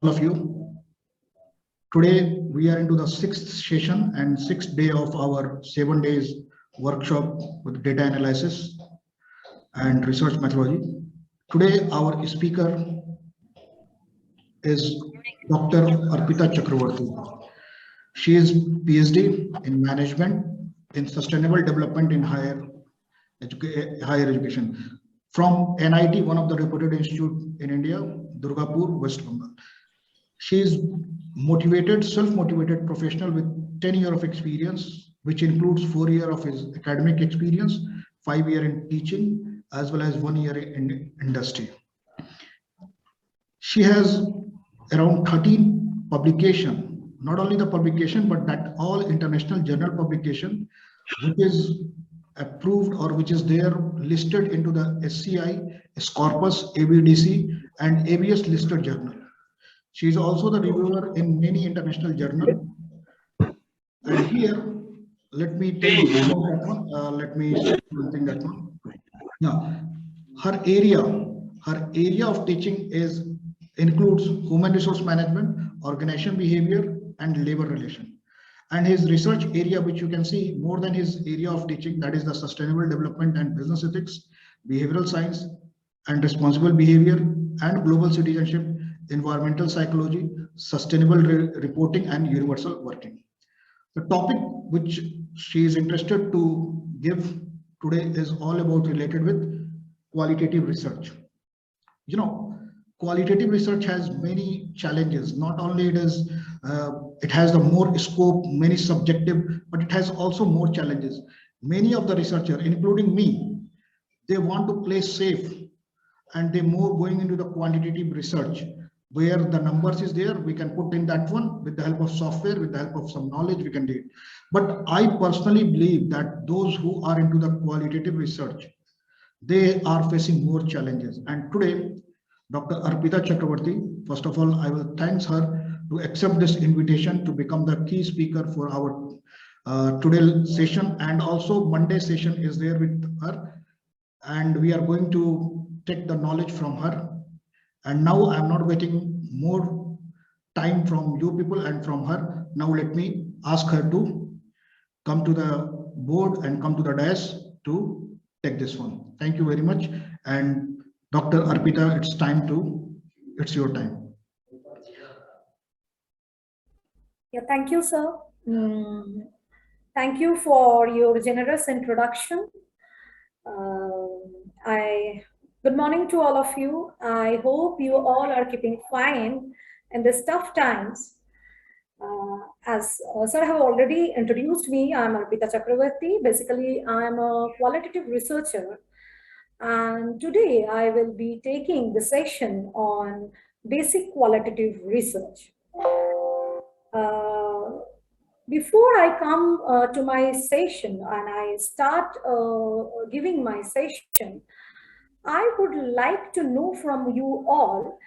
all of you. Today we are into the sixth session and sixth day of our 7 days workshop with data analysis and research methodology. Today our speaker is Dr. Arpita Chakraborty. She is PhD in management in sustainable development in higher education from NIT, one of the reputed institute in India, Durgapur, West Bengal. She is motivated, self-motivated professional with 10 years of experience, which includes 4 years of his academic experience, 5 years in teaching, as well as 1 year in industry. She has around 13 publication, not only the publication, but that all international journal publication, which is approved or which is there listed into the SCI, Scopus, ABDC, and ABS listed journal. She is also the reviewer in many international journals. And here, let me tell you about that one. Let me say something that one. Now, her area of teaching includes human resource management, organization behavior, and labor relation. And his research area, which you can see more than his area of teaching, that is the sustainable development and business ethics, behavioral science and responsible behavior, and global citizenship, environmental psychology, sustainable reporting, and universal working. The topic which she is interested to give today is all about related with qualitative research. You know, qualitative research has many challenges. Not only it has the more scope, many subjective, but it has also more challenges. Many of the researchers, including me, they want to play safe and they more going into the quantitative research where the numbers is there, we can put in that one with the help of software, with the help of some knowledge, we can do it. But I personally believe that those who are into the qualitative research, they are facing more challenges. And today, Dr. Arpita Chakraborty, first of all, I will thank her to accept this invitation to become the key speaker for our today session, and also Monday session is there with her, and we are going to take the knowledge from her. And now I'm not waiting more time from you people and from her. Now let me ask her to come to the board and come to the dais to take this one. Thank you very much. And Dr. Arpita, it's your time. Yeah, thank you, sir. Thank you for your generous introduction. Good morning to all of you. I hope you all are keeping fine in these tough times. As sir have already introduced me, I'm Arpita Chakraborty. Basically, I'm a qualitative researcher. And today I will be taking the session on basic qualitative research. Before I come to my session and I start giving my session, I would like to know from you all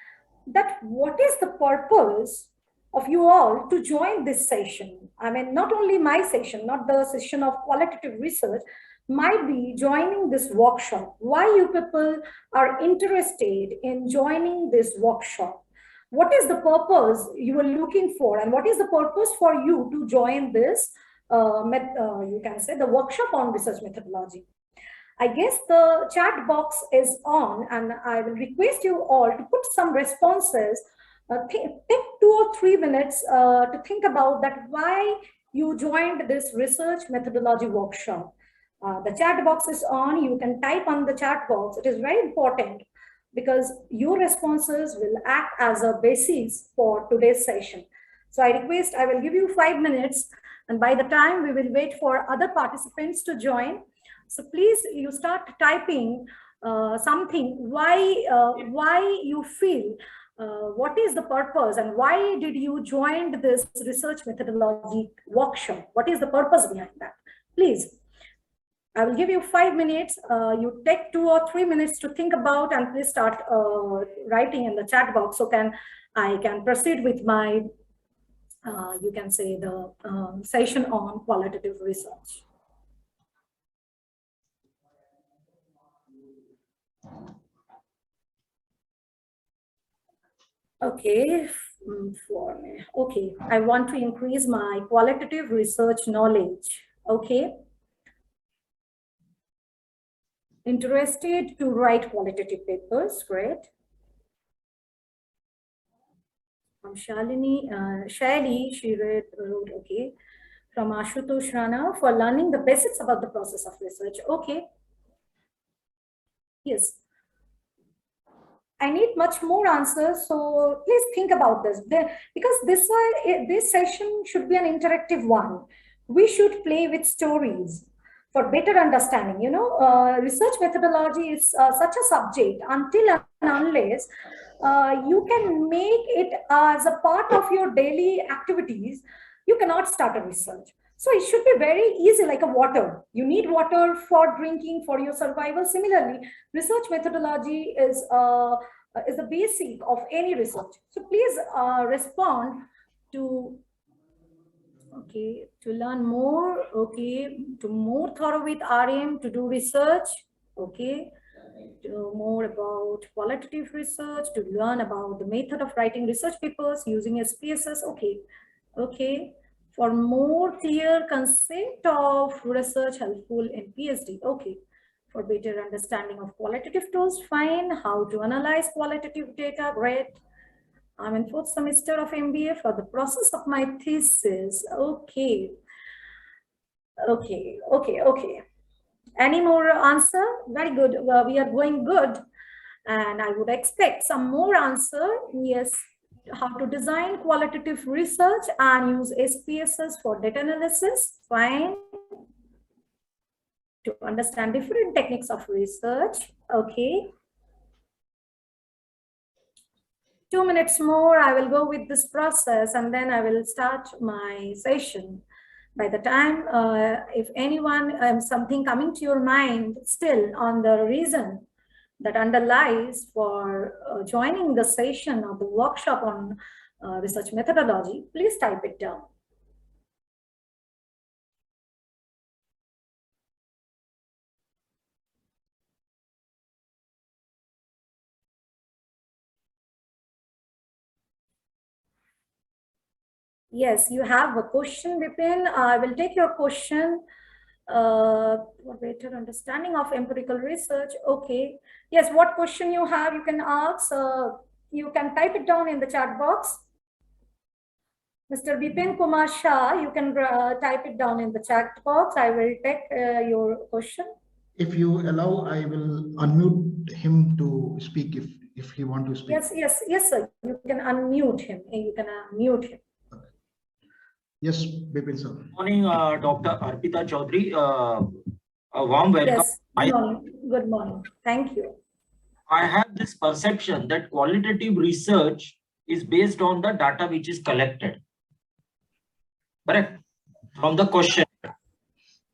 that what is the purpose of you all to join this session? I mean, not only my session, not the session of qualitative research, might be joining this workshop. Why you people are interested in joining this workshop? What is the purpose you are looking for, and what is the purpose for you to join this, you can say, the workshop on research methodology? I guess the chat box is on, and I will request you all to put some responses. Take 2 or 3 minutes to think about that why you joined this research methodology workshop. The chat box is on. You can type on the chat box. It is very important because your responses will act as a basis for today's session. So I request, I will give you 5 minutes, and by the time we will wait for other participants to join. So please, you start typing something, why you feel, what is the purpose, and why did you join this research methodology workshop? What is the purpose behind that? Please, I will give you 5 minutes. You take 2 or 3 minutes to think about, and please start writing in the chat box so I can proceed with my, you can say, the session on qualitative research. Okay, For me. Okay, I want to increase my qualitative research knowledge. Okay. Interested to write qualitative papers, great. From Shaili, she wrote, okay. From Ashutosh Rana, for learning the basics about the process of research. Okay. Yes. I need much more answers, so please think about this. Because this session should be an interactive one. We should play with stories for better understanding. You know, research methodology is such a subject until and unless you can make it as a part of your daily activities, you cannot start a research. So it should be very easy, like a water. You need water for drinking, for your survival. Similarly, research methodology is the basic of any research. So please respond to, okay, to learn more, okay, to more thorough with RM, to do research, okay, to more about qualitative research, to learn about the method of writing research papers using SPSS, okay, okay. For more clear concept of research helpful in PhD, okay. For better understanding of qualitative tools, fine. How to analyze qualitative data, great. I'm in 4th semester of MBA for the process of my thesis, okay. Okay, okay, okay. Any more answer? Very good. We are going good. And I would expect some more answer. Yes, how to design qualitative research and use SPSS for data analysis. Fine. To understand different techniques of research. Okay. 2 minutes more, I will go with this process and then I will start my session. By the time, if anyone, something coming to your mind still on the reason that underlies for joining the session of the workshop on research methodology, please type it down. Yes, you have a question, Vipin. I will take your question. For better understanding of empirical research. Okay. Yes, what question you have, you can ask. You can type it down in the chat box. Mr. Bipin Kumar Shah, you can type it down in the chat box. I will take your question. If you allow, I will unmute him to speak if he want to speak. Yes, sir. You can unmute him. You can unmute him. Okay. Yes, Bipin sir. Good morning, Dr. Arpita Chaudhary. A warm welcome. Yes, good morning. Good morning. Thank you. I have this perception that qualitative research is based on the data which is collected. Correct? From the question.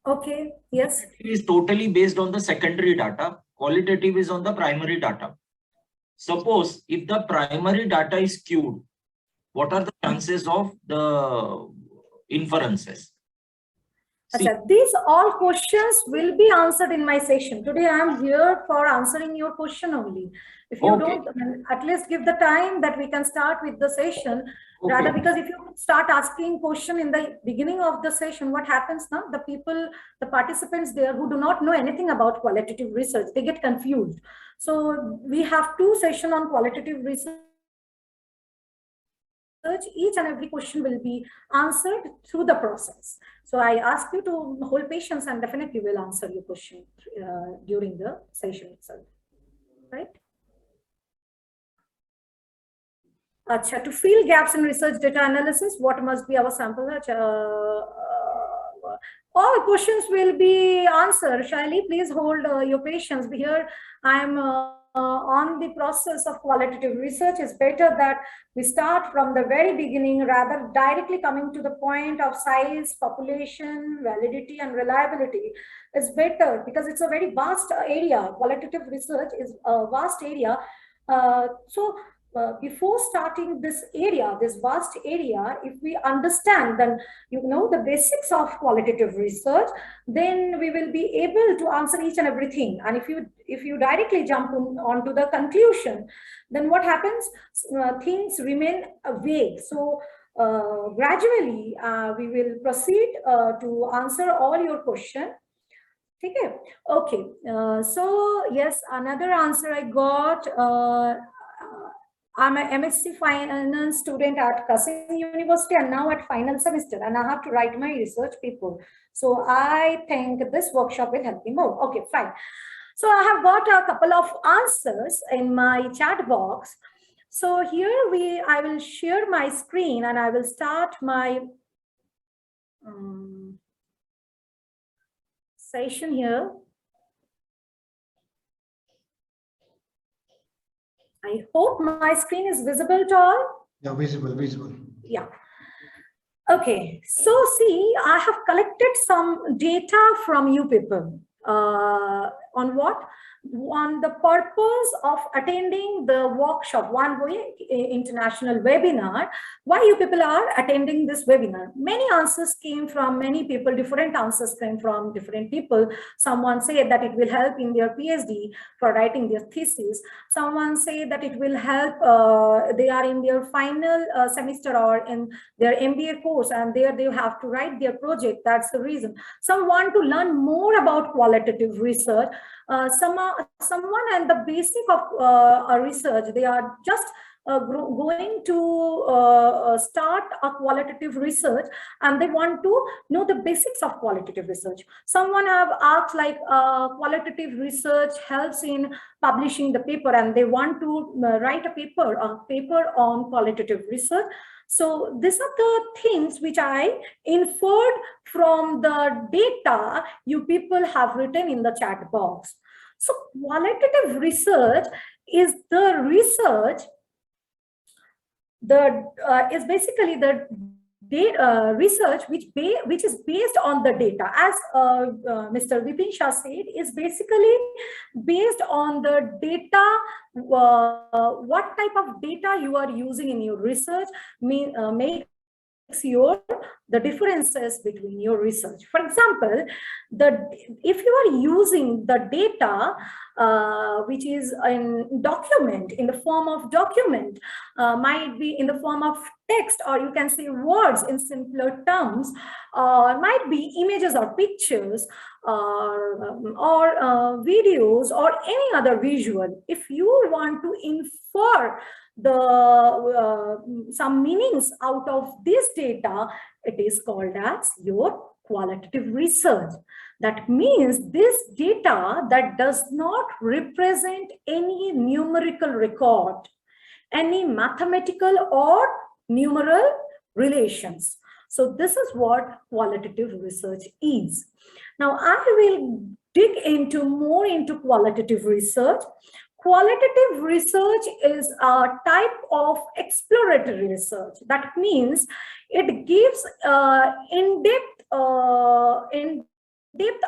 Okay, yes. It is totally based on the secondary data. Qualitative is on the primary data. Suppose if the primary data is skewed, what are the chances of the inferences? These all questions will be answered in my session. Today I am here for answering your question only. If you don't, at least give the time that we can start with the session. Okay. Rather, because if you start asking question in the beginning of the session, what happens now? The people, the participants there who do not know anything about qualitative research, they get confused. So we have 2 sessions on qualitative research. Each and every question will be answered through the process. So I ask you to hold patience and definitely will answer your question during the session itself, right? Achha, to fill gaps in research data analysis, what must be our sample? All questions will be answered. Shaili, please hold your patience. Here I am on the process of qualitative research. It's better that we start from the very beginning rather directly coming to the point of size, population, validity, and reliability. It's better because it's a very vast area. Qualitative research is a vast area. before starting this area, this vast area, if we understand, then the basics of qualitative research, then we will be able to answer each and everything. And if you directly jump onto the conclusion, then what happens? Things remain vague. So gradually we will proceed to answer all your questions. Okay. So yes, another answer I got. I'm an MSc Finance student at Kassim University and now at final semester, and I have to write my research paper. So I think this workshop will help me more. Okay, fine. So I have got a couple of answers in my chat box. So here I will share my screen and I will start my session here. I hope my screen is visible to all. Yeah, visible. Yeah. Okay. So see, I have collected some data from you people on what? On the purpose of attending the workshop, one way international webinar. Why you people are attending this webinar? Many answers came from many people, different answers came from different people. Someone said that it will help in their PhD for writing their thesis. Someone said that it will help, they are in their final semester or in their MBA course and there they have to write their project. That's the reason. Some want to learn more about qualitative research. Someone and the basic of research, they are just going to start a qualitative research and they want to know the basics of qualitative research. Someone have asked like qualitative research helps in publishing the paper and they want to write a paper on qualitative research. So these are the things which I inferred from the data you people have written in the chat box. So qualitative research is the research is basically the data research which is based on the data, as Mr. Vipin Shah said, is basically based on the data. What type of data you are using in your research makes the differences between your research. For example, if you are using the data which is in document, in the form of document, might be in the form of text, or you can say words in simpler terms, might be images or pictures or videos or any other visual. If you want to infer some meanings out of this data, it is called as your qualitative research. That means this data that does not represent any numerical record, any mathematical or numeral relations. So this is what qualitative research is. Now I will dig more into qualitative research. Qualitative research is a type of exploratory research. That means it gives in-depth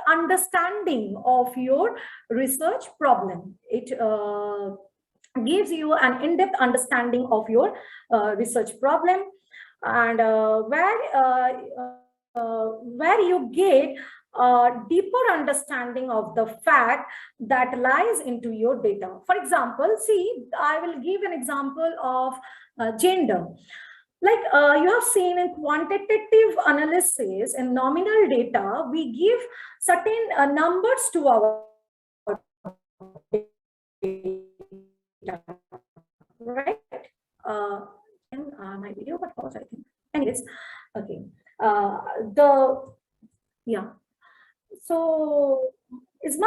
understanding of your research problem. It gives you an in-depth understanding of your research problem, and where you get a deeper understanding of the fact that lies into your data. For example, see, I will give an example of gender. Like you have seen in quantitative analysis and nominal data, we give certain numbers to our data, right? In my video, but also I think. Anyways, okay. So am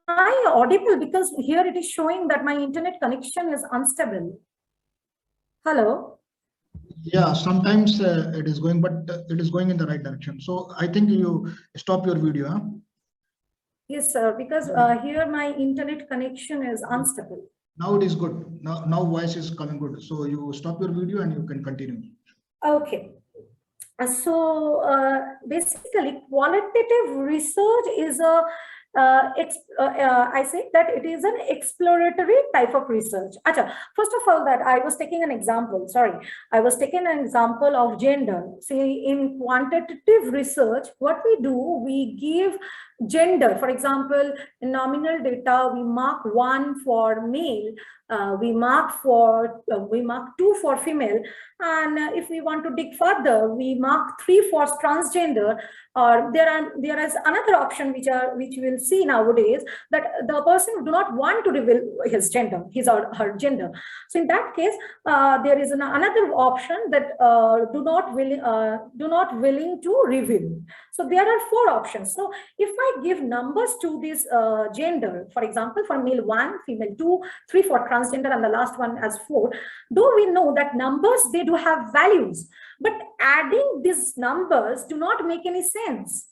I audible? Because here it is showing that my internet connection is unstable. Hello. Yeah, sometimes it is going, but it is going in the right direction. So I think you stop your video. Huh? Yes, sir, because here my internet connection is unstable. Now it is good. Now voice is coming good. So you stop your video and you can continue. Okay. So basically, qualitative research is a I say that it is an exploratory type of research. Achha, first of all, that I was taking an example. Sorry, I was taking an example of gender. See, in quantitative research, what we do, we give gender. For example, in nominal data, we mark 1 for male, we mark 2 for female, and if we want to dig further, we mark 3 for transgender. Or there is another option which we'll see nowadays, that the person do not want to reveal his gender, his or her gender. So in that case, there is another option that do not willing to reveal. So there are 4 options. So if I give numbers to this gender, for example, for male 1, female 2, 3 for transgender, and the last one as 4, though we know that numbers, they do have values, but adding these numbers do not make any sense,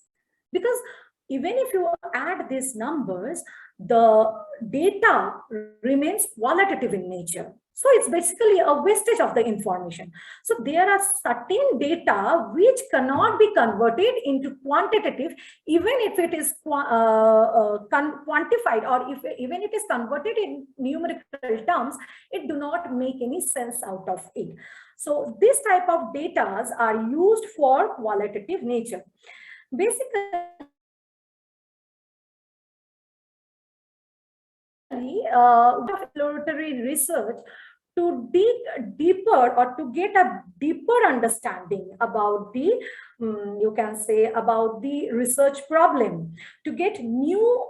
because even if you add these numbers, the data remains qualitative in nature. So it's basically a wastage of the information. So there are certain data which cannot be converted into quantitative, even if it is quantified, or even it is converted in numerical terms, it do not make any sense out of it. So this type of data are used for qualitative nature. Basically, exploratory research to dig deeper, or to get a deeper understanding about the, you can say, about the research problem, to get new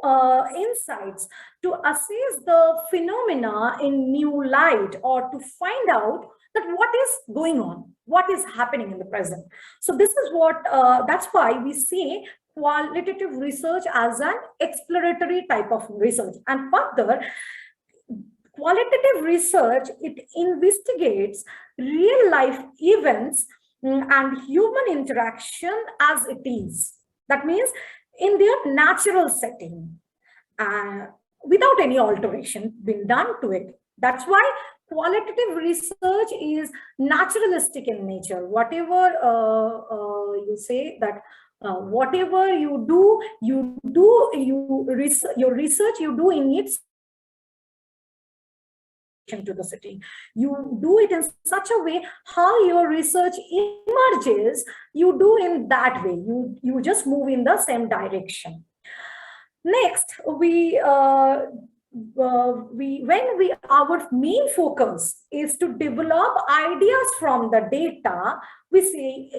insights, to assess the phenomena in new light, or to find out that what is going on, what is happening in the present. So this is what, that's why we say qualitative research as an exploratory type of research. And further, qualitative research, it investigates real life events and human interaction as it is. That means in their natural setting, without any alteration being done to it. That's why qualitative research is naturalistic in nature. Whatever you say that, whatever you do, your research you do in its to the setting. You do it in such a way, how your research emerges, you do in that way. You just move in the same direction. Next, our main focus is to develop ideas from the data, we say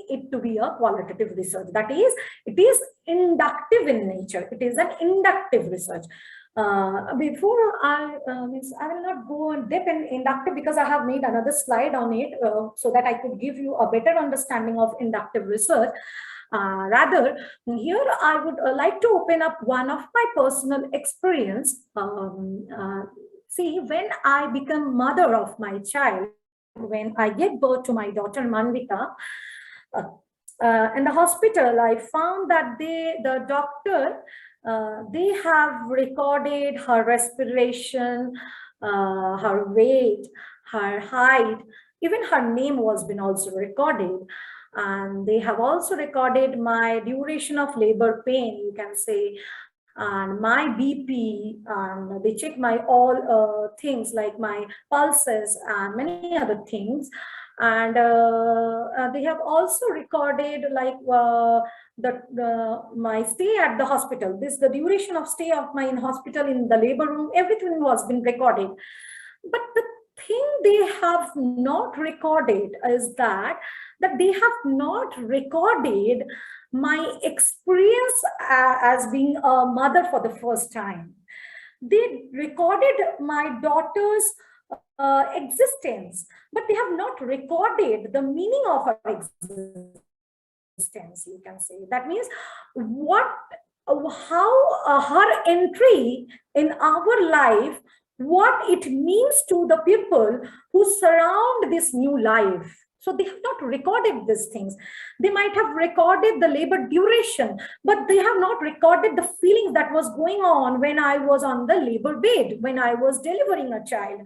it to be a qualitative research. That is, it is inductive in nature. It is an inductive research. Before I will not go in depth in inductive, because I have made another slide on it so that I could give you a better understanding of inductive research. Rather, here I would like to open up one of my personal experience. See, when I become mother of my child, when I gave birth to my daughter Manvika, in the hospital, I found that the doctor, they have recorded her respiration, her weight, her height, even her name was been also recorded. And they have also recorded my duration of labor pain, you can say, and my BP, and they check my all things like my pulses and many other things. And they have also recorded like my stay at the hospital, the duration of stay of my in hospital, in the labor room, everything was been recorded. But the thing they have not recorded is that they have not recorded my experience as being a mother for the first time. They recorded my daughter's existence, but they have not recorded the meaning of her existence, you can say. That means how her entry in our life, what it means to the people who surround this new life. So they have not recorded these things. They might have recorded the labor duration, but they have not recorded the feelings that was going on when I was on the labor bed, when I was delivering a child.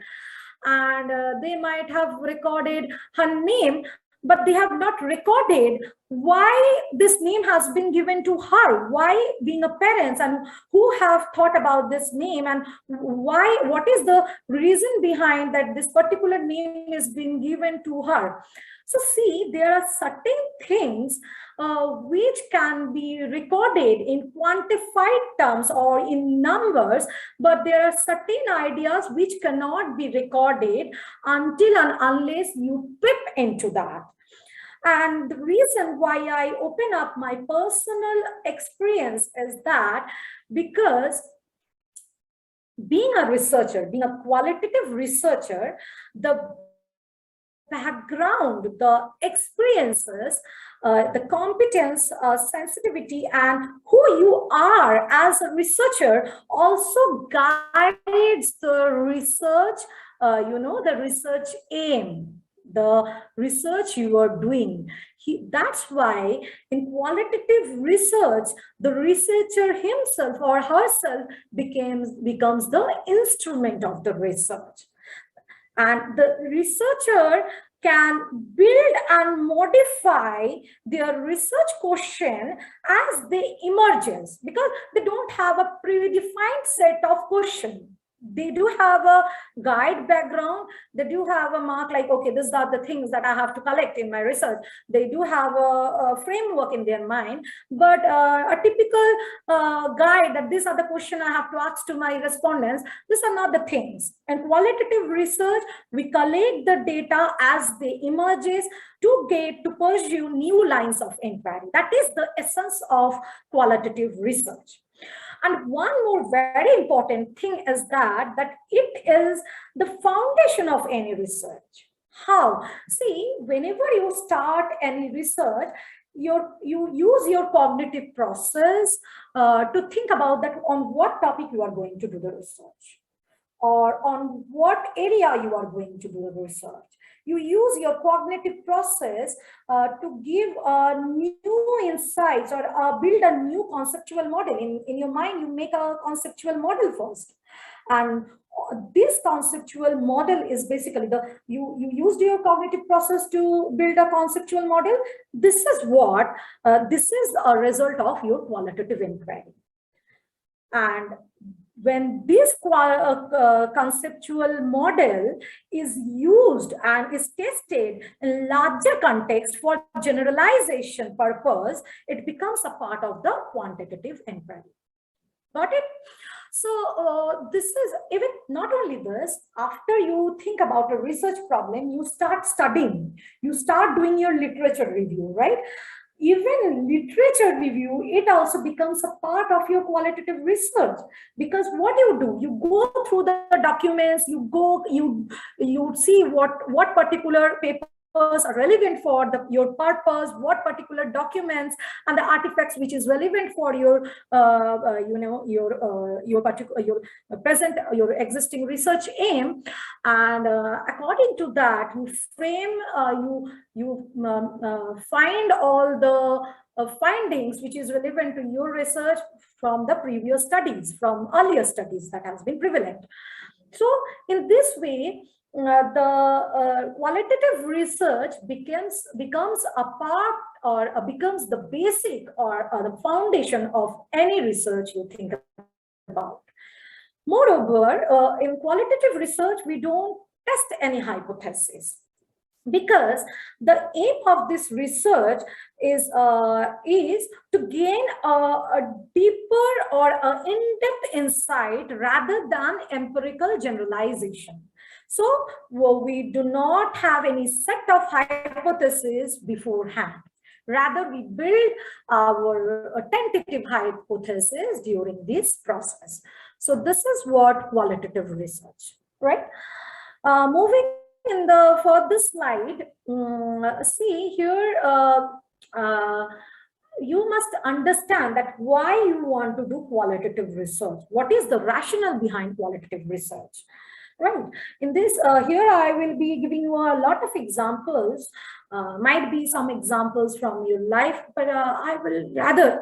And they might have recorded her name, but they have not recorded why this name has been given to her, why being a parent, and who have thought about this name, and why, what is the reason behind that this particular name is being given to her. So see, there are certain things which can be recorded in quantified terms or in numbers, but there are certain ideas which cannot be recorded until and unless you peep into that. And the reason why I open up my personal experience is that because being a researcher, being a qualitative researcher, the background, the experiences, the competence, sensitivity, and who you are as a researcher also guides the research, the research aim, the research you are doing. That's why in qualitative research, the researcher himself or herself becomes the instrument of the research. And the researcher can build and modify their research question as they emerge, because they don't have a predefined set of questions. They do have a guide background. They do have a mark like, okay, these are the things that I have to collect in my research. They do have a framework in their mind, but a typical guide that these are the questions I have to ask to my respondents, these are not the things. And qualitative research, we collect the data as they emerges to pursue new lines of inquiry. That is the essence of qualitative research. And one more very important thing is that it is the foundation of any research. How? See, whenever you start any research, you use your cognitive process to think about that on what topic you are going to do the research, or on what area you are going to do the research. You use your cognitive process to give new insights or build a new conceptual model. In your mind, you make a conceptual model first. And this conceptual model is basically you used your cognitive process to build a conceptual model. This is a result of your qualitative inquiry. And when this conceptual model is used and is tested in larger context for generalization purpose, it becomes a part of the quantitative inquiry. Got it? So this is, even not only this, after you think about a research problem, you start studying, you start doing your literature review, right? Even literature review, it also becomes a part of your qualitative research, because what do, you go through the documents, you see what particular papers are relevant for your purpose, what particular documents and the artifacts which is relevant for your your existing research aim, and according to that you frame you find all the findings which is relevant to your research from the previous studies, from earlier studies that has been prevalent. So in this way, the qualitative research becomes a part, or becomes the basic or the foundation of any research you think about. Moreover, in qualitative research, we don't test any hypothesis, because the aim of this research is to gain a deeper or in-depth insight rather than empirical generalization. So we do not have any set of hypotheses beforehand. Rather, we build our tentative hypothesis during this process. So this is what qualitative research, right? Moving in the further slide, see here, you must understand that why you want to do qualitative research. What is the rationale behind qualitative research? Right. In this, here I will be giving you a lot of examples. Might be some examples from your life, but I will rather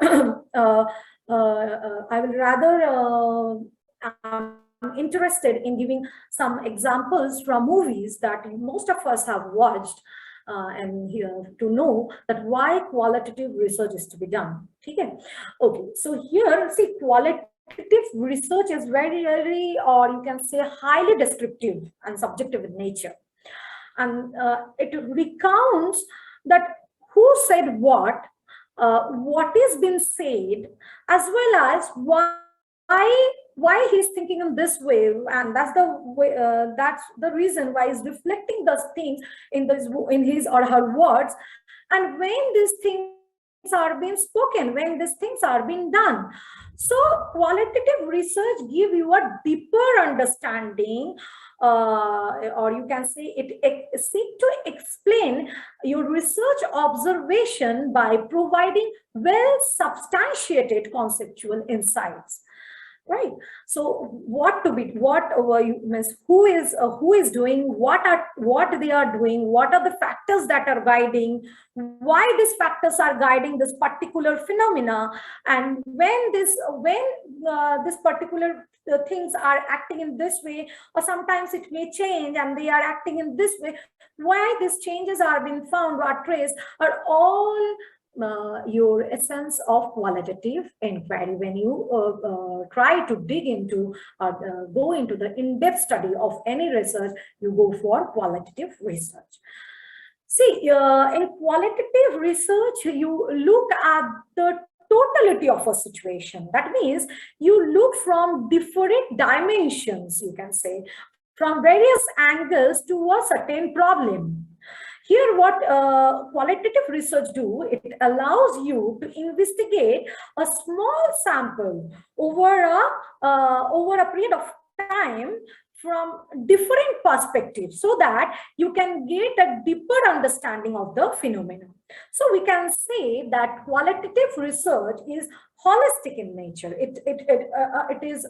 I'm interested in giving some examples from movies that most of us have watched. and here to know that why qualitative research is to be done. Okay, so here see, qualitative research is very, or you can say highly descriptive and subjective in nature, and it recounts that who said what is being said, as well as why he's thinking in this way, and that's the way, that's the reason why he's reflecting those things in his or her words, and when these things are being spoken, when these things are being done. So qualitative research give you a deeper understanding, or you can say it seek to explain your research observation by providing well substantiated conceptual insights. Right. So what means, who is doing what they are doing, what are the factors that are guiding, why these factors are guiding this particular phenomena, and when this particular things are acting in this way, or sometimes it may change and they are acting in this way, why these changes are being found or traced, are all your essence of qualitative inquiry. When you try to dig into go into the in-depth study of any research, you go for qualitative research. See, in qualitative research, you look at the totality of a situation. That means you look from different dimensions, you can say, from various angles to a certain problem. Here, what qualitative research do, it allows you to investigate a small sample over a period of time from different perspectives, so that you can get a deeper understanding of the phenomenon. So we can say that qualitative research is holistic in nature. It is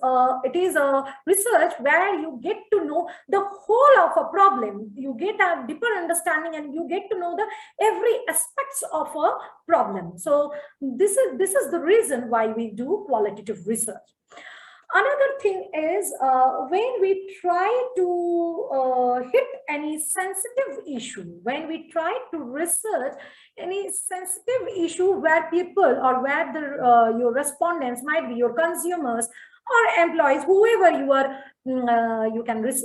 a research where you get to know the whole of a problem. You get a deeper understanding, and you get to know the every aspects of a problem. So this is the reason why we do qualitative research. Another thing is when we try to hit any sensitive issue, when we try to research any sensitive issue where people, or where the your respondents might be your consumers or employees, whoever you are, the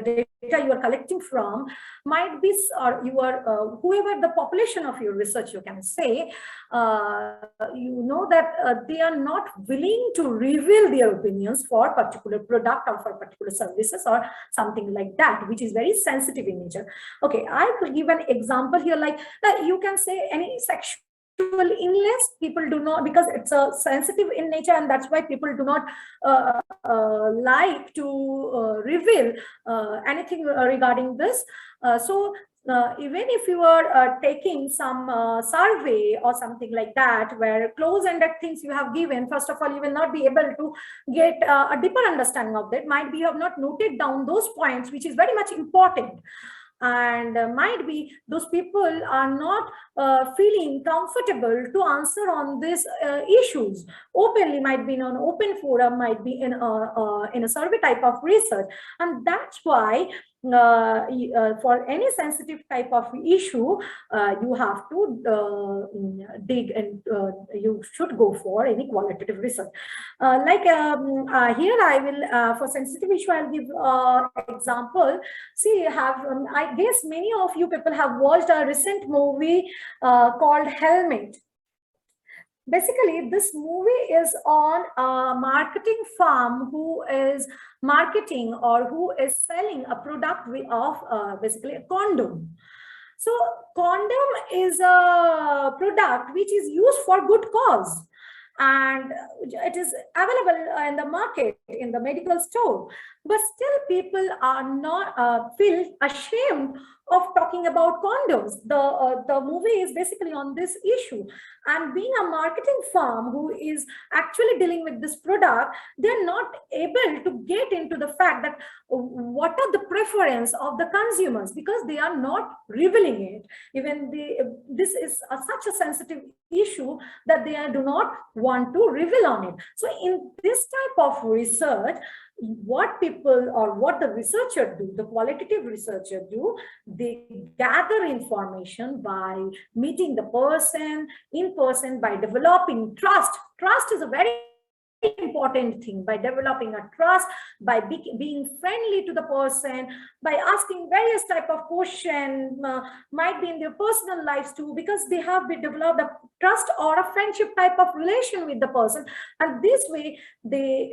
data you are collecting from might be, or you are whoever the population of your research, you can say, you know that they are not willing to reveal their opinions for particular product or for particular services or something like that, which is very sensitive in nature. Okay, I will give an example here, like you can say any sexual illness, people do not, because it's a sensitive in nature, and that's why people do not like to reveal anything regarding this. So even if you are taking some survey or something like that, where close-ended things you have given, first of all, you will not be able to get a deeper understanding of that. Might be you have not noted down those points, which is very much important. And might be those people are not feeling comfortable to answer on these issues openly, might be in an open forum, might be in a survey type of research. And that's why for any sensitive type of issue, you have to dig, and you should go for any qualitative research. Here I will, for sensitive issue, I'll give example. See, I guess many of you people have watched a recent movie called Helmet. Basically, this movie is on a marketing firm who is marketing, or who is selling a product of basically a condom. So condom is a product which is used for good cause, and it is available in the market, in the medical store, but still people are not feel ashamed of talking about condoms. The movie is basically on this issue, and being a marketing firm who is actually dealing with this product, they're not able to get into the fact that what are the preference of the consumers, because they are not revealing it. Even this is such a sensitive issue that they do not want to reveal on it. So in this type of research, what people or what the researcher do, the qualitative researcher do, they gather information by meeting the person in person, by developing trust. Trust is a very important thing. By developing a trust, by being friendly to the person, by asking various type of questions, might be in their personal lives too, because they have developed a trust or a friendship type of relation with the person, and this way they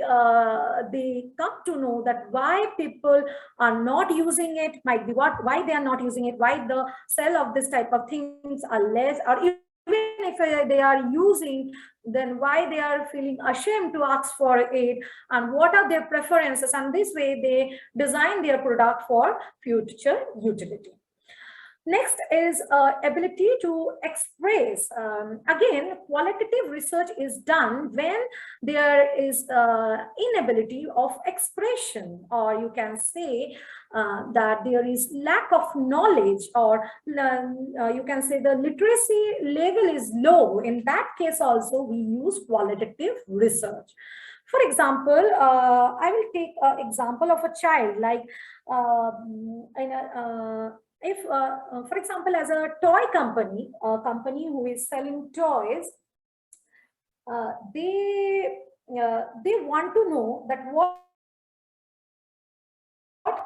come to know that why people are not using it, might be why they are not using it, why the sale of this type of things are less, or even if they are using, then why they are feeling ashamed to ask for it, and what are their preferences, and this way they design their product for future utility. Next is ability to express. Again, qualitative research is done when there is inability of expression, or you can say that there is lack of knowledge, or you can say the literacy level is low. In that case also we use qualitative research. For example, I will take an example of a child, like if, for example, as a toy company, a company who is selling toys, they want to know that what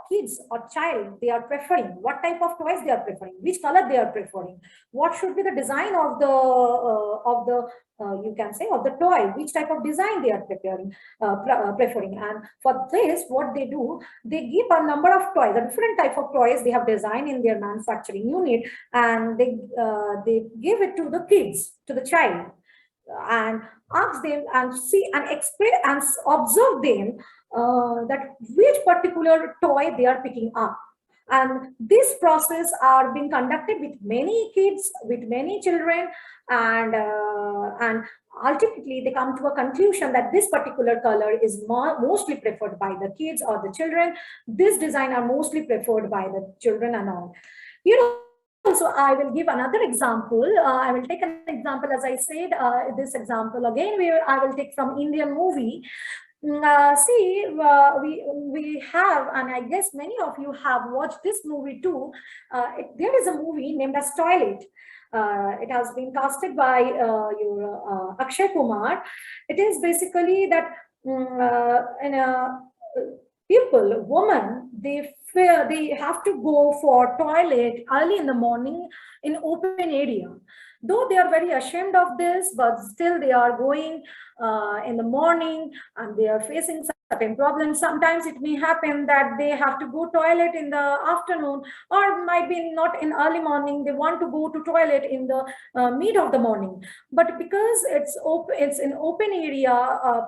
kids or child they are preferring, what type of toys they are preferring, which color they are preferring, what should be the design of the you can say of the toy, which type of design they are preferring. And for this, what they do, they give a number of toys, a different type of toys they have designed in their manufacturing unit, and they give it to the kids, to the child, and ask them and see and express and observe them that which particular toy they are picking up. And this process are being conducted with many kids, with many children, and ultimately they come to a conclusion that this particular color is mostly preferred by the kids or the children. This design are mostly preferred by the children and all. You know, so I will give another example. I will take an example, as I said, this example again, where I will take from Indian movie. See, we have, and I guess many of you have watched this movie too. There is a movie named as Toilet. It has been casted by your Akshay Kumar. It is basically that people, women, they have to go for toilet early in the morning in open area. Though they are very ashamed of this, but still they are going in the morning, and they are facing certain problems. Sometimes it may happen that they have to go toilet in the afternoon, or might be not in early morning. They want to go to toilet in the mid of the morning, but because it's open, it's in open area,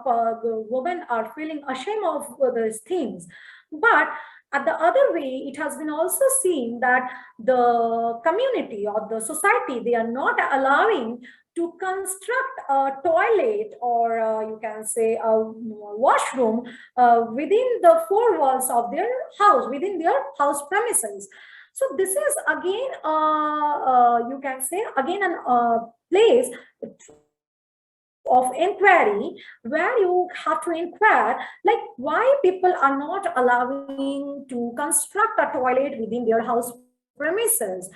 the women are feeling ashamed of these things. But at the other way, it has been also seen that the community or the society, they are not allowing to construct a toilet, or you can say a washroom within the four walls of their house, within their house premises. So this is again, you can say again, a place of inquiry, where you have to inquire, like, why people are not allowing to construct a toilet within their house premises.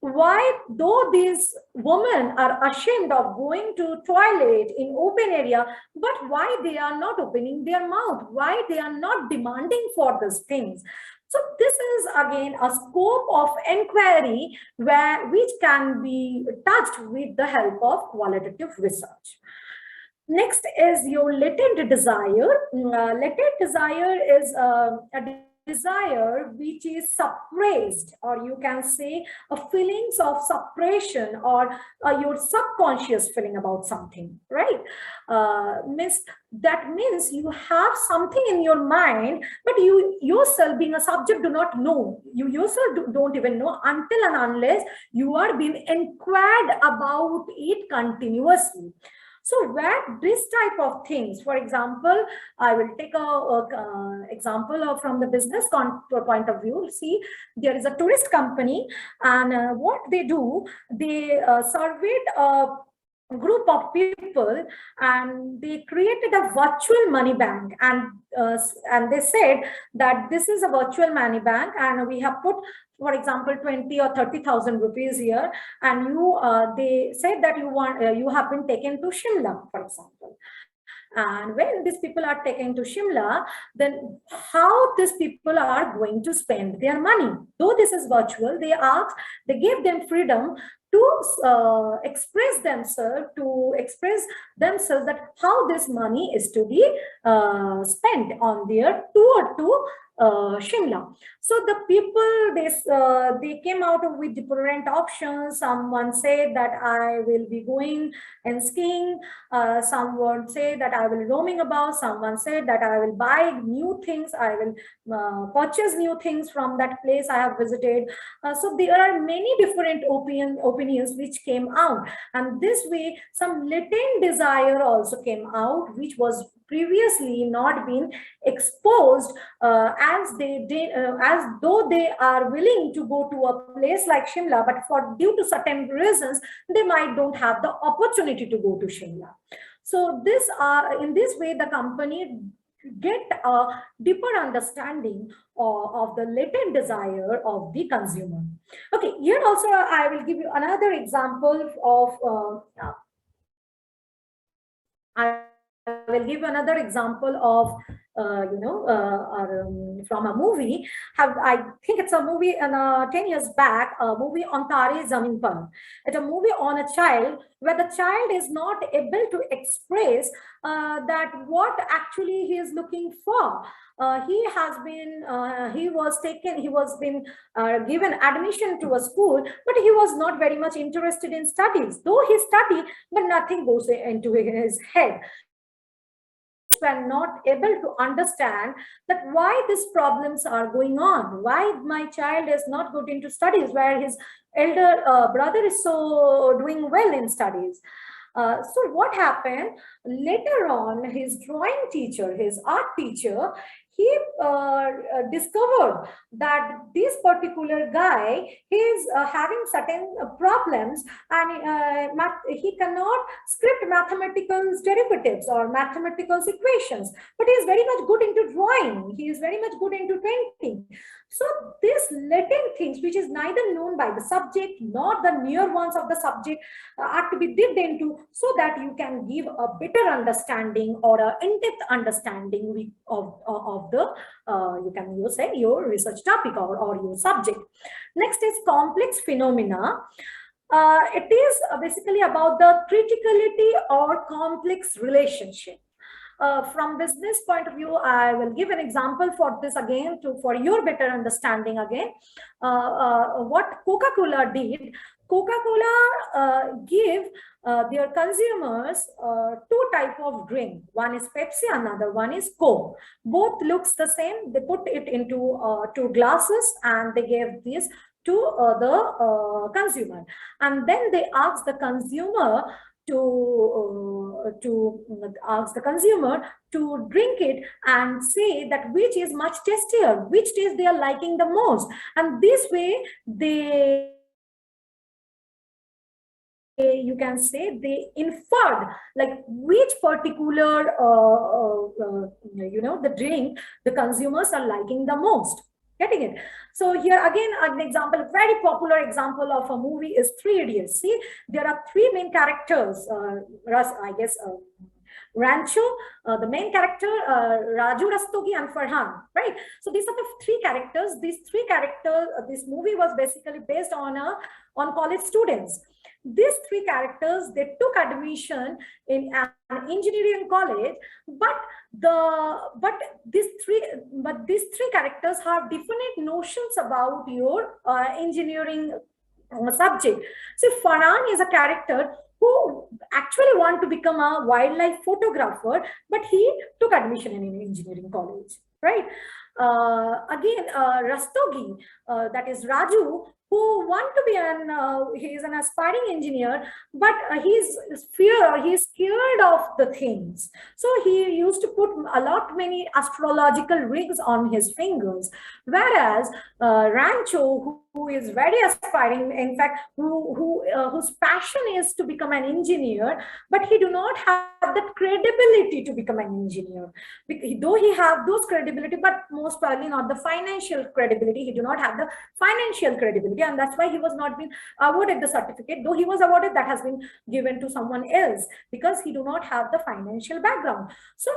Why, though these women are ashamed of going to toilet in open area, but why they are not opening their mouth, why they are not demanding for these things. So this is again a scope of inquiry which can be touched with the help of qualitative research. Next is your latent desire. Latent desire is a desire which is suppressed, or you can say a feelings of suppression, or your subconscious feeling about something, right? That means you have something in your mind, but you yourself, being a subject, do not know. You yourself don't even know until and unless you are being inquired about it continuously. So where this type of things, for example, I will take a example of from the business point of view. See, there is a tourist company, and what they do, they surveyed a group of people and they created a virtual money bank, and they said that this is a virtual money bank and we have put, for example, 20 or 30,000 rupees here, and they said that you have been taken to Shimla, for example. And when these people are taken to Shimla, then how these people are going to spend their money? Though this is virtual, they gave them freedom to express themselves that how this money is to be spent on their tour to Shimla. So the people, they came out with different options. Someone said that I will be going and skiing. Someone said that I will roaming about. Someone said that I will buy new things. I will purchase new things from that place I have visited. So there are many different opinions which came out, and this way some latent desire also came out, which was previously not been exposed, as though they are willing to go to a place like Shimla, but due to certain reasons they might don't have the opportunity to go to Shimla. So in this way the company get a deeper understanding of the latent desire of the consumer. Okay, here also I will give you another example of from a movie. I think it's a movie 10 years back, a movie Antares Zamin Par. It's a movie on a child where the child is not able to express that what actually he is looking for. He was been given admission to a school, but he was not very much interested in studies. Though he studied, but nothing goes into his head. Were not able to understand that why these problems are going on, why my child is not good into studies, where his elder brother is so doing well in studies. So what happened later on, his drawing teacher, his art teacher, he discovered that this particular guy is having certain problems, and he cannot script mathematical derivatives or mathematical equations, but he is very much good into drawing, he is very much good into painting. So these latent things, which is neither known by the subject nor the near ones of the subject, are to be dipped into, so that you can give a better understanding or an in-depth understanding of the you can say your research topic or your subject. Next is complex phenomena. It is basically about the criticality or complex relationship. From business point of view, I will give an example for this again for your better understanding again. What Coca-Cola did, Coca-Cola give their consumers two type of drink. One is Pepsi, another one is Coke. Both looks the same. They put it into two glasses and they gave this to the consumer, and then they asked the consumer to drink it and say that which is much tastier, which taste they are liking the most, and this way you can say they inferred like which particular the drink the consumers are liking the most. Getting it? So here again an example, very popular example of a movie is Three Idiots. See, there are three main characters, Rancho, the main character, Raju, Rastogi, and Farhan, right? So these are the three characters. These three characters, this movie was basically based on college students. These three characters, they took admission in an engineering college, but these three characters have different notions about your engineering subject. So Farhan is a character who actually want to become a wildlife photographer, but he took admission in an engineering college, right? Rastogi, that is Raju, who want to be he's an aspiring engineer, but he's scared of the things. So he used to put many astrological rings on his fingers. Whereas Rancho, who is very aspiring, in fact, whose passion is to become an engineer, but he do not have that credibility to become an engineer. Though he have those credibility, but most probably not the financial credibility. He do not have the financial credibility, and that's why he was not been awarded the certificate. Though he was awarded, that has been given to someone else, because he do not have the financial background. So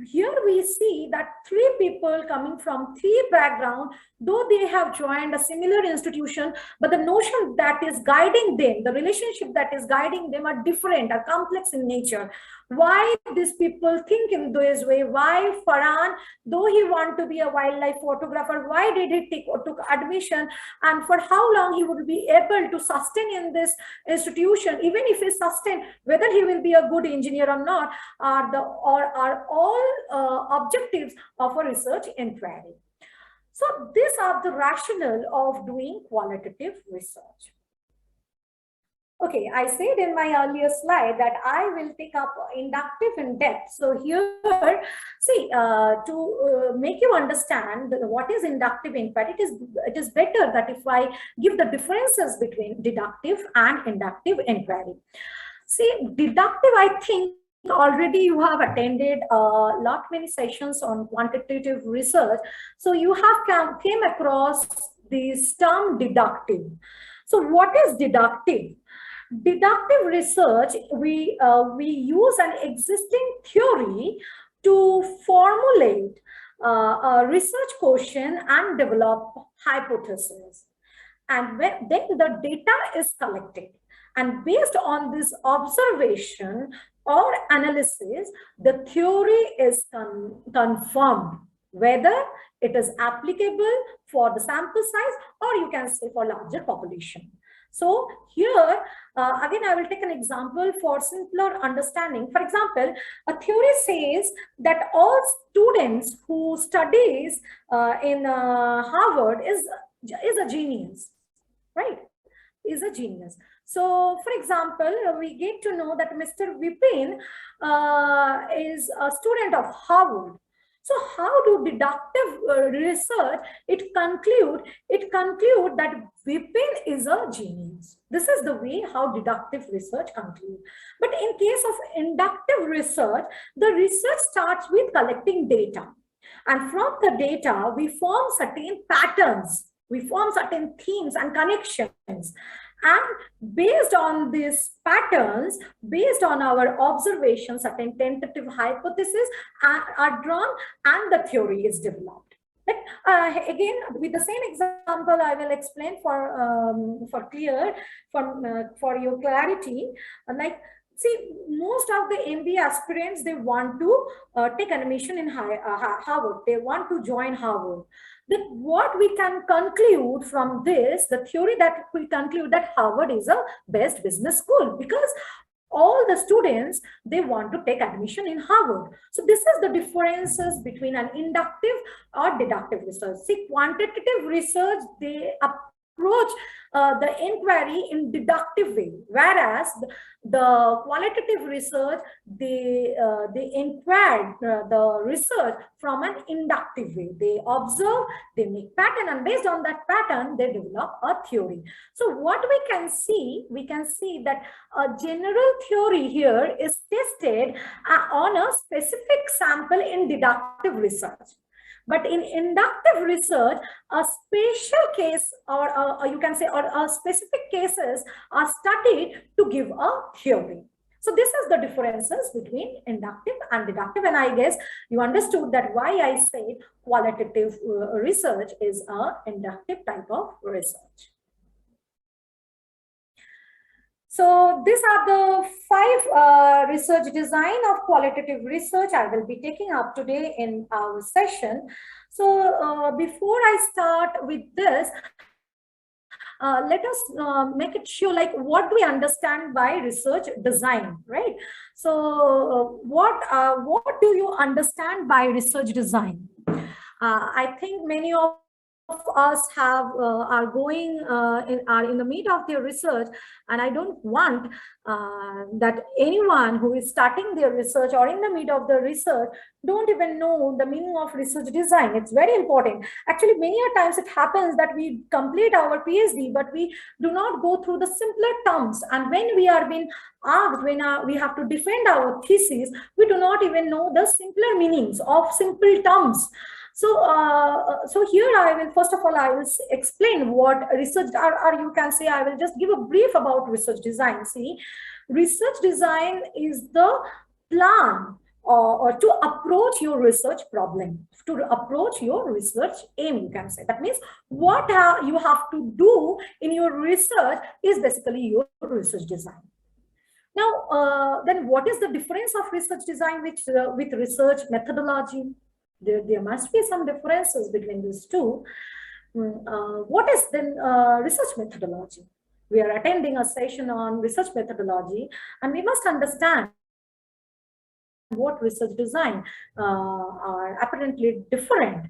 here we see that three people coming from three backgrounds, though they have joined a similar institution, but the notion that is guiding them, the relationship that is guiding them, are different, are complex in nature. Why these people think in this way? Why Farhan, though he want to be a wildlife photographer, why did he took admission, and for how long he would be able to sustain in this institution? Even if he sustain, whether he will be a good engineer or not, are all objectives of a research inquiry. So these are the rationale of doing qualitative research. Okay, I said in my earlier slide that I will take up inductive in depth. So here, see, to make you understand what is inductive inquiry, it is better that if I give the differences between deductive and inductive inquiry. See, deductive, I think already you have attended many sessions on quantitative research. So you have came across this term deductive. So what is deductive? Deductive research, we use an existing theory to formulate a research question and develop hypotheses. And then the data is collected. And based on this observation or analysis, the theory is confirmed, whether it is applicable for the sample size, or you can say for larger population. So here, again, I will take an example for simpler understanding. For example, a theory says that all students who studies in Harvard is a genius, right? Is a genius. So, for example, we get to know that Mr. Vipin is a student of Harvard. So how do deductive research, it conclude that Vipin is a genius. This is the way how deductive research concludes. But in case of inductive research, the research starts with collecting data. And from the data, we form certain patterns, we form certain themes and connections. And based on these patterns, based on our observations, certain tentative hypotheses are drawn and the theory is developed. Again, with the same example, I will explain for your clarity. Like, see, most of the MBA aspirants, they want to take admission in Harvard. They want to join Harvard. Then what we can conclude from this, the theory that we conclude that Harvard is a best business school, because all the students, they want to take admission in Harvard. So this is the differences between an inductive or deductive research. See, quantitative research, they approach the inquiry in deductive way, whereas the qualitative research, they inquire the research from an inductive way. They observe, they make pattern, and based on that pattern, they develop a theory. So what we can see that a general theory here is tested on a specific sample in deductive research. But in inductive research, a special case, or you can say, or specific cases are studied to give a theory. So this is the differences between inductive and deductive. And I guess you understood that why I say qualitative research is an inductive type of research. So these are the 5 research design of qualitative research I will be taking up today in our session. So before I start with this, let us make it sure, like, what do we understand by research design, right? So what do you understand by research design? I think many of us are going are in the mid of their research, and I don't want that anyone who is starting their research or in the mid of the research don't even know the meaning of research design. It's very important. Actually, many a times it happens that we complete our PhD, but we do not go through the simpler terms. And when we are being asked, when we have to defend our thesis, we do not even know the simpler meanings of simple terms. So, so here I will, first of all, I will explain what research, or you can say, I will just give a brief about research design. See, research design is the plan or to approach your research problem, to approach your research aim, you can say. That means what you have to do in your research is basically your research design. Now, then what is the difference of research design with research methodology? There must be some differences between these two. What is then research methodology? We are attending a session on research methodology, and we must understand what research design are apparently different.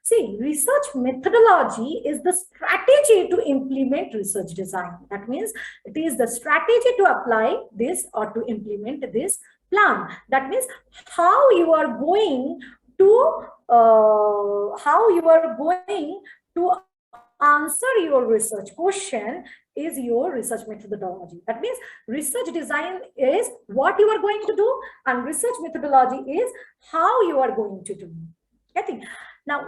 See, research methodology is the strategy to implement research design. That means it is the strategy to apply this or to implement this plan. That means how you are going to answer your research question is your research methodology. That means research design is what you are going to do, and research methodology is how you are going to do. I think now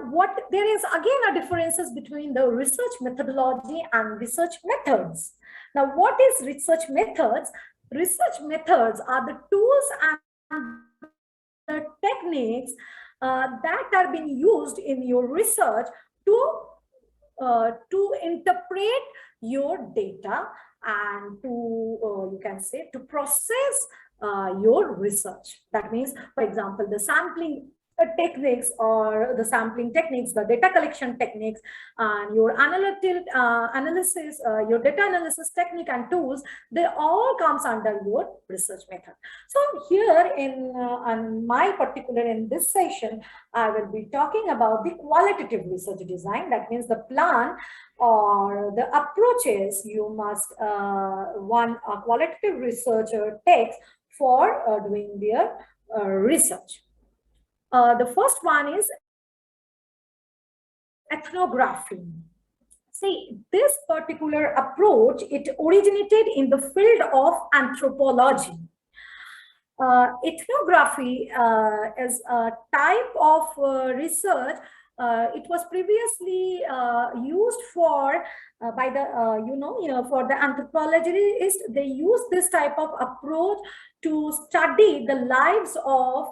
there is again a differences between the research methodology and research methods. Now, what is research methods? Research methods are the tools and the techniques that are being used in your research to interpret your data and to you can say to process your research. That means, for example, the sampling techniques or the sampling techniques, the data collection techniques, and your analytical analysis, your data analysis technique and tools, they all comes under your research method. So here in my particular in this session, I will be talking about the qualitative research design. That means the plan or the approaches you must one qualitative researcher takes for doing their research. The first one is ethnography. See, this particular approach, it originated in the field of anthropology. Ethnography is a type of research. It was previously used for by the for the anthropologists. They use this type of approach to study the lives of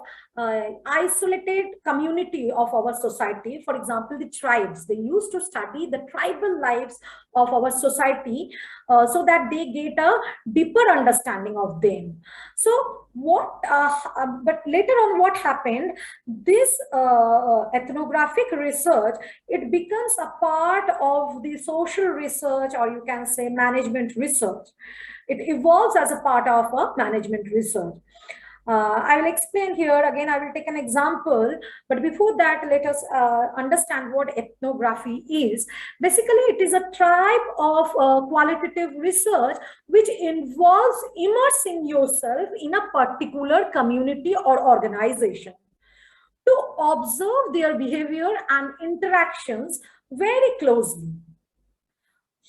isolated community of our society. For example, the tribes. They used to study the tribal lives of our society so that they get a deeper understanding of them. So but later on what happened, this ethnographic research, it becomes a part of the social research, or you can say management research. It evolves as a part of a management research. I will explain here again. I will take an example, but before that, let us understand what ethnography is. Basically, it is a type of qualitative research which involves immersing yourself in a particular community or organization to observe their behavior and interactions very closely.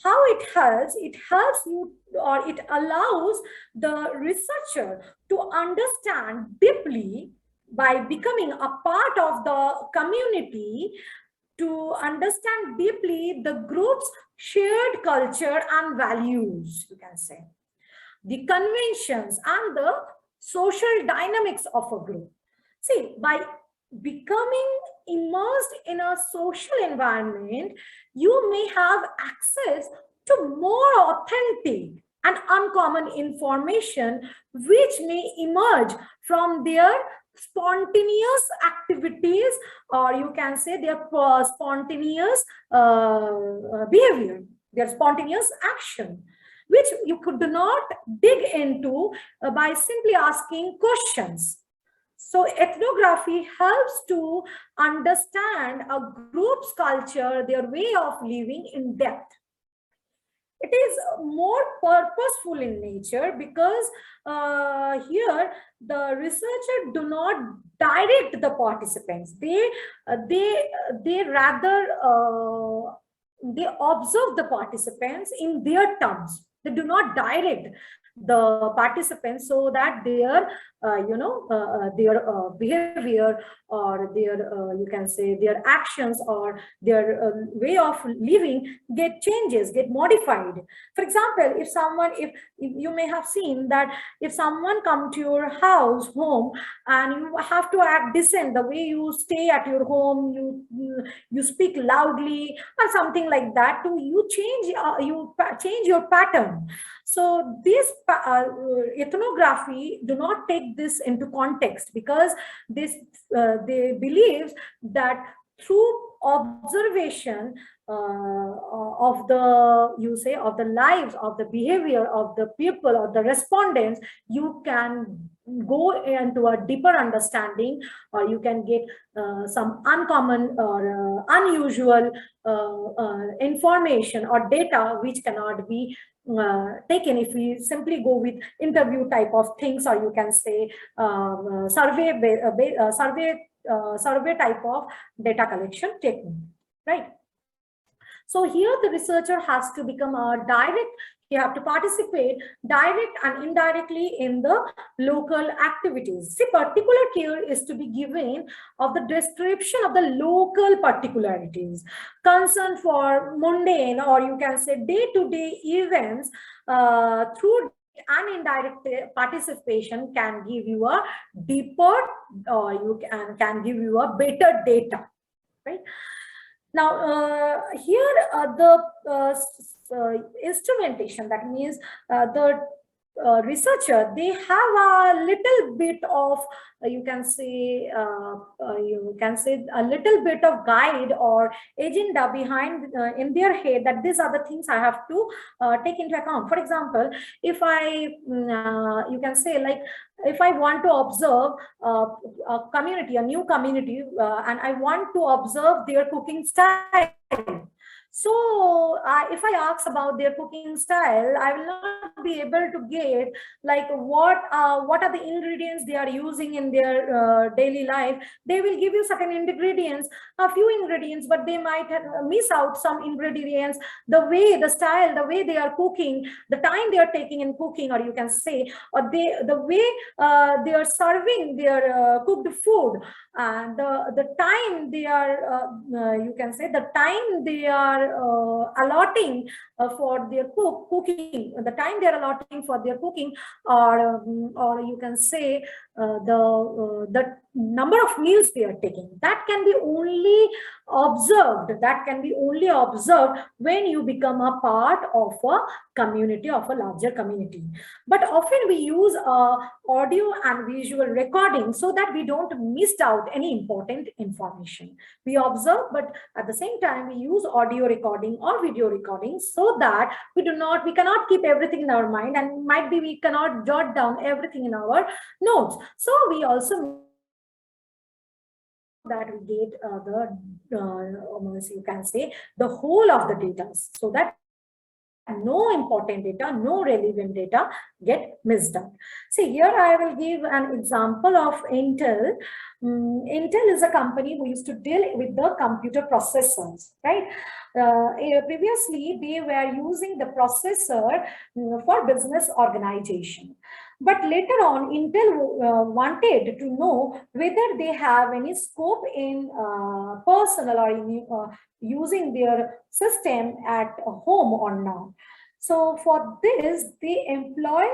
How it helps you, or it allows the researcher to understand deeply by becoming a part of the community, to understand deeply the group's shared culture and values, you can say, the conventions and the social dynamics of a group. See, by becoming immersed in a social environment, you may have access to more authentic and uncommon information which may emerge from their spontaneous activities, or you can say their spontaneous behavior, their spontaneous action, which you could not dig into by simply asking questions. So ethnography helps to understand a group's culture, their way of living in depth. It is more purposeful in nature because here the researcher do not direct the participants. They rather they observe the participants in their terms. They do not direct the participants so that their their behavior or their you can say their actions or their way of living get modified. For example, if you may have seen that if someone come to your home and you have to act decent, the way you stay at your home, you speak loudly or something like that, to you change your pattern. So this ethnography do not take this into context because they believe that through observation of the lives, of the behavior of the people or the respondents, you can go into a deeper understanding, or you can get some uncommon or unusual information or data which cannot be taken if we simply go with interview type of things, or you can say survey type of data collection technique, right? So here the researcher has to become a direct, you have to participate direct and indirectly in the local activities. See, particular care is to be given of the description of the local particularities, concern for mundane, or you can say day-to-day events through and indirect participation can give you a deeper, or you can give you a better data, right? Now, here the instrumentation, that means the researcher, they have a little bit of you can say a little bit of guide or agenda behind in their head, that these are the things I have to take into account. For example, if I you can say, like, if I want to observe a community, a new community, and I want to observe their cooking style. So if I ask about their cooking style, I will not be able to get like what are the ingredients they are using in their daily life. They will give you certain ingredients, a few ingredients, but they might miss out some ingredients, the way, the style, the way they are cooking, the time they are taking in cooking, or you can say, or the way they are serving their cooked food, and the time they are you can say the time they are allotting for their cooking, the time they are allotting for their cooking, or you can say the number of meals they are taking. That can be only observed. That can be only observed when you become a part of a community, of a larger community. But often we use audio and visual recording so that we don't miss out any important information. We observe, but at the same time we use audio recording or video recording so that we cannot keep everything in our mind, and might be we cannot jot down everything in our notes. So we also that we get almost you can say the whole of the data, so that no important data, no relevant data get missed out. See, here I will give an example of Intel. Intel is a company who used to deal with the computer processors, right? Previously, they were using the processor for business organization. But later on, Intel wanted to know whether they have any scope in personal or in, using their system at home or not. So for this, they employed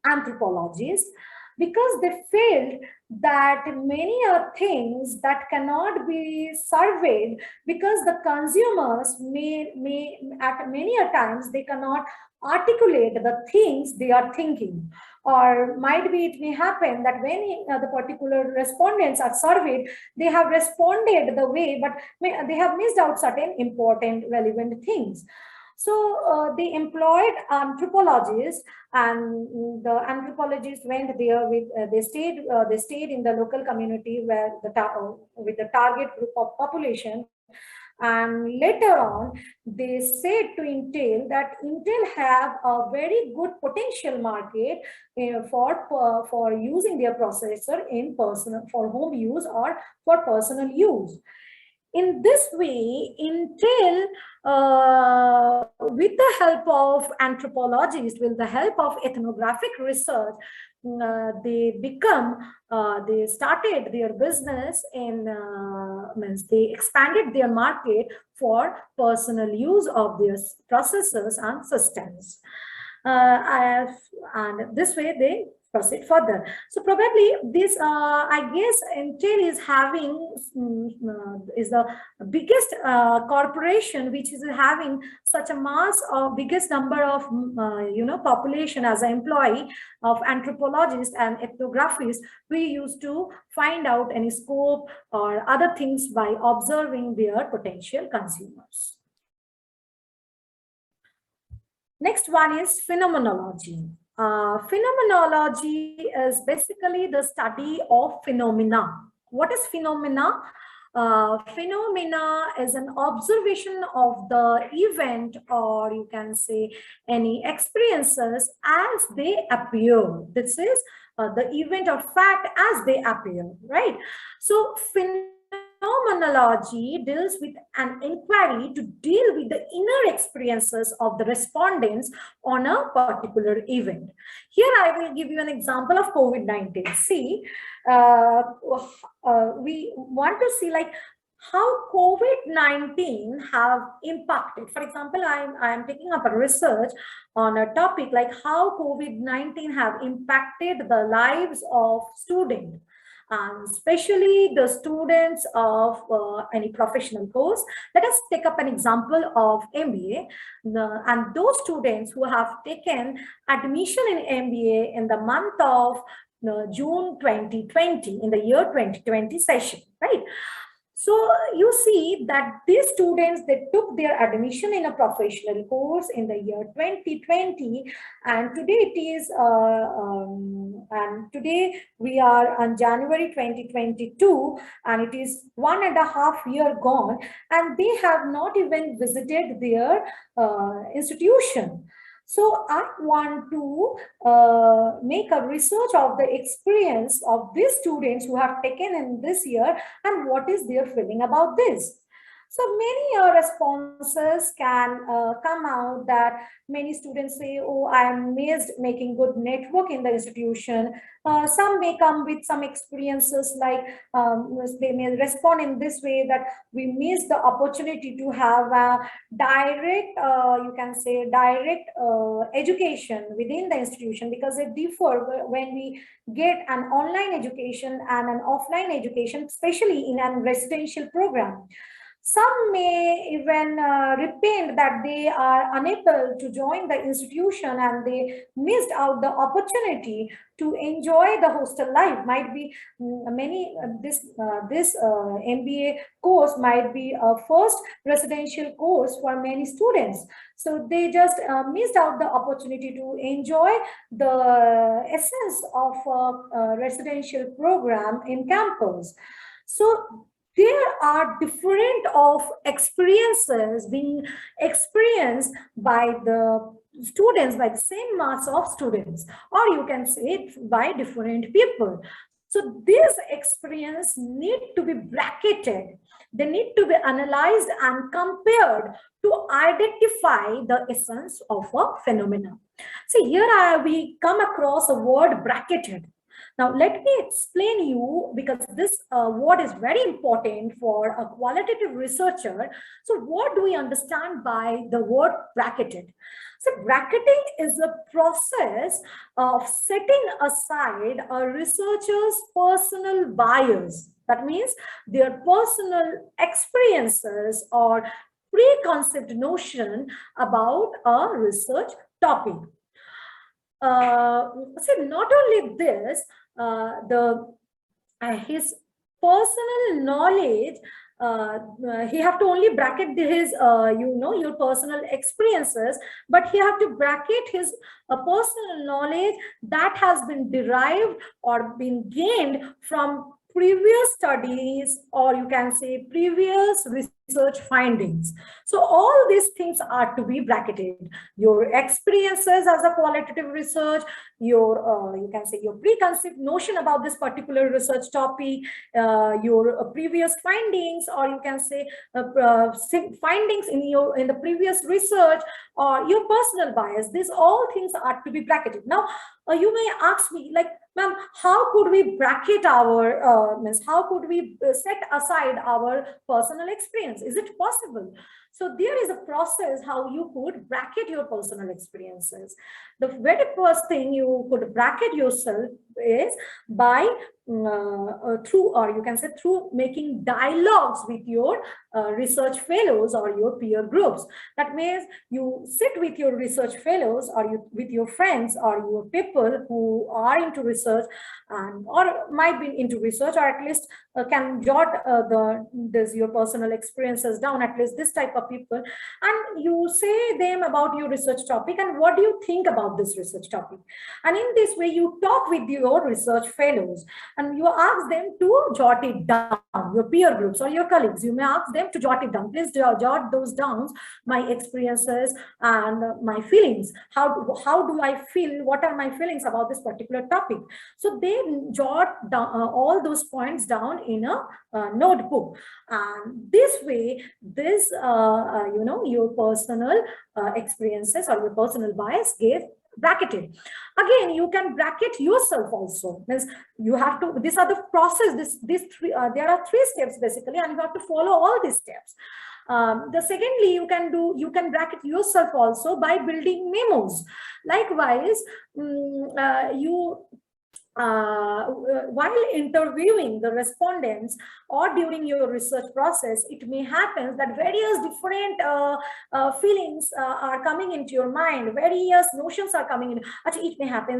anthropologists because they felt that many are things that cannot be surveyed because the consumers may at many a times they cannot articulate the things they are thinking. Or might be it may happen that when the particular respondents are surveyed, they have responded the way, but they have missed out certain important relevant things. So they employed anthropologists, and the anthropologists went there with they stayed in the local community where with the target group of population. And later on, they said to Intel that Intel have a very good potential market for using their processor in personal, for home use or for personal use. In this way, Intel, with the help of anthropologists, with the help of ethnographic research, they started their business in, means they expanded their market for personal use of their processors and systems. And this way they proceed further. So probably this, I guess Intel is having, is the biggest corporation which is having such a mass of biggest number of, population as an employee of anthropologists and ethnographists. We used to find out any scope or other things by observing their potential consumers. Next one is phenomenology. Phenomenology is basically the study of phenomena. What is phenomena? Phenomena is an observation of the event, or you can say any experiences as they appear. This is the event or fact as they appear, right? So phenomenology deals with an inquiry to deal with the inner experiences of the respondents on a particular event. Here I will give you an example of COVID-19. See, we want to see like how COVID-19 have impacted. For example, I am taking up a research on a topic like how COVID-19 have impacted the lives of students, especially the students of any professional course. Let us take up an example of MBA, and those students who have taken admission in MBA in the month of June 2020, in the year 2020 session, right? So you see that these students, they took their admission in a professional course in the year 2020, and today it is, and today we are on January 2022, and it is 1.5 years gone, and they have not even visited their institution. So I want to make a research of the experience of these students who have taken in this year and what is their feeling about this. So many responses can come out that many students say, oh, I missed making good network in the institution. Some may come with some experiences like they may respond in this way that we missed the opportunity to have a direct, you can say direct education within the institution, because it differ when we get an online education and an offline education, especially in a residential program. Some may even repent that they are unable to join the institution and they missed out the opportunity to enjoy the hostel life. Might be many, this MBA course might be a first residential course for many students. So they just missed out the opportunity to enjoy the essence of a residential program in campus. So there are different of experiences being experienced by the students, by the same mass of students, or you can say it by different people. So this experience need to be bracketed. They need to be analyzed and compared to identify the essence of a phenomenon. See, here we come across a word bracketed. Now, let me explain you, because this word is very important for a qualitative researcher. So what do we understand by the word bracketed? So bracketing is a process of setting aside a researcher's personal bias. That means their personal experiences or preconceived notion about a research topic. So not only this, his personal knowledge he have to only bracket his, your personal experiences, but he have to bracket his personal knowledge that has been derived or been gained from previous studies, or you can say previous research findings. So all these things are to be bracketed. Your experiences as a qualitative research, your you can say your preconceived notion about this particular research topic, your previous findings, or you can say findings in the previous research, or your personal bias. These all things are to be bracketed. Now you may ask me, like, ma'am, how could we bracket our how could we set aside our personal experience? Is it possible? So there is a process how you could bracket your personal experiences. The very first thing you could bracket yourself is by through, or you can say through making dialogues with your research fellows or your peer groups. That means you sit with your research fellows, or you with your friends, or your people who are into research and or might be into research, or at least can jot your personal experiences down, at least this type of people, and you say them about your research topic and what do you think about this research topic. And in this way you talk with your research fellows and you ask them to jot it down. Your peer groups or your colleagues, you may ask them to jot it down. Please jot those down, my experiences and my feelings. How do I feel? What are my feelings about this particular topic? So they jot down all those points down in a notebook, and this way this your personal experiences or your personal bias get bracketed. Again, you can bracket yourself also. Means you have to, these are the process, these three there are 3 steps basically, and you have to follow all these steps. The secondly, you can bracket yourself also by building memos. Likewise, while interviewing the respondents or during your research process, it may happen that various different feelings are coming into your mind, various notions are coming in. Actually, it may happen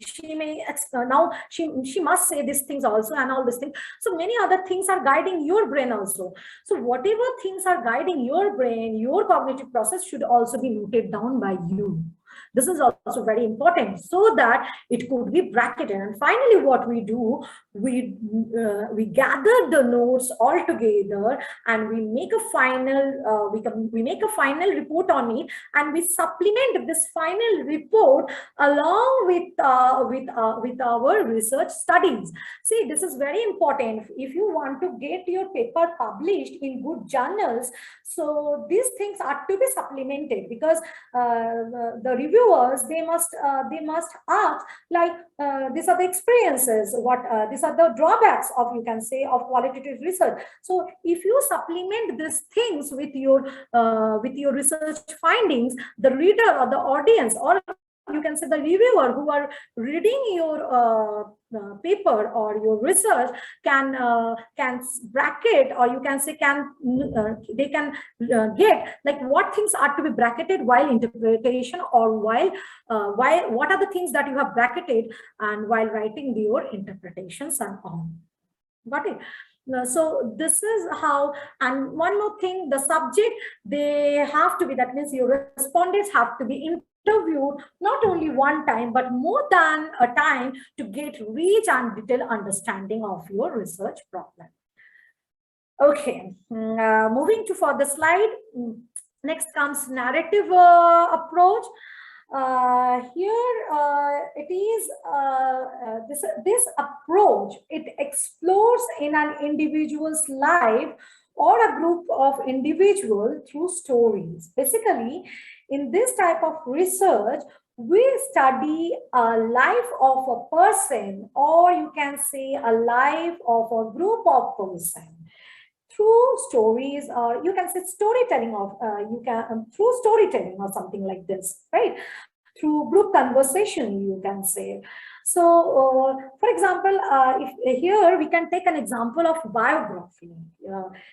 she may now she must say these things also and all these things. So many other things are guiding your brain also. So whatever things are guiding your brain, your cognitive process should also be noted down by you. This is also very important so that it could be bracketed. And finally, what we do, we gather the notes all together and we make a final we make a final report on it, and we supplement this final report along with our research studies. See, this is very important if you want to get your paper published in good journals. So these things are to be supplemented, because the reviewers, they must ask, like, these are the experiences, what these are the drawbacks of, you can say, of qualitative research. So if you supplement these things with your research findings, the reader or the audience, or you can say the reviewer who are reading your paper or your research can bracket, or you can say they can get like what things are to be bracketed while interpretation, or while what are the things that you have bracketed and while writing your interpretations and all. Got it? So this is how. And one more thing, the subject, they have to be, that means your respondents have to be interviewed not only one time but more than a time to get rich and detailed understanding of your research problem. Okay, moving to further slide. Next comes narrative approach. Here it is this approach, it explores in an individual's life or a group of individuals through stories. Basically, in this type of research, we study a life of a person, or you can say a life of a group of persons, through stories, or you can say storytelling of through storytelling or something like this, right? through group conversation, you can say. So, for example, if here we can take an example of biography.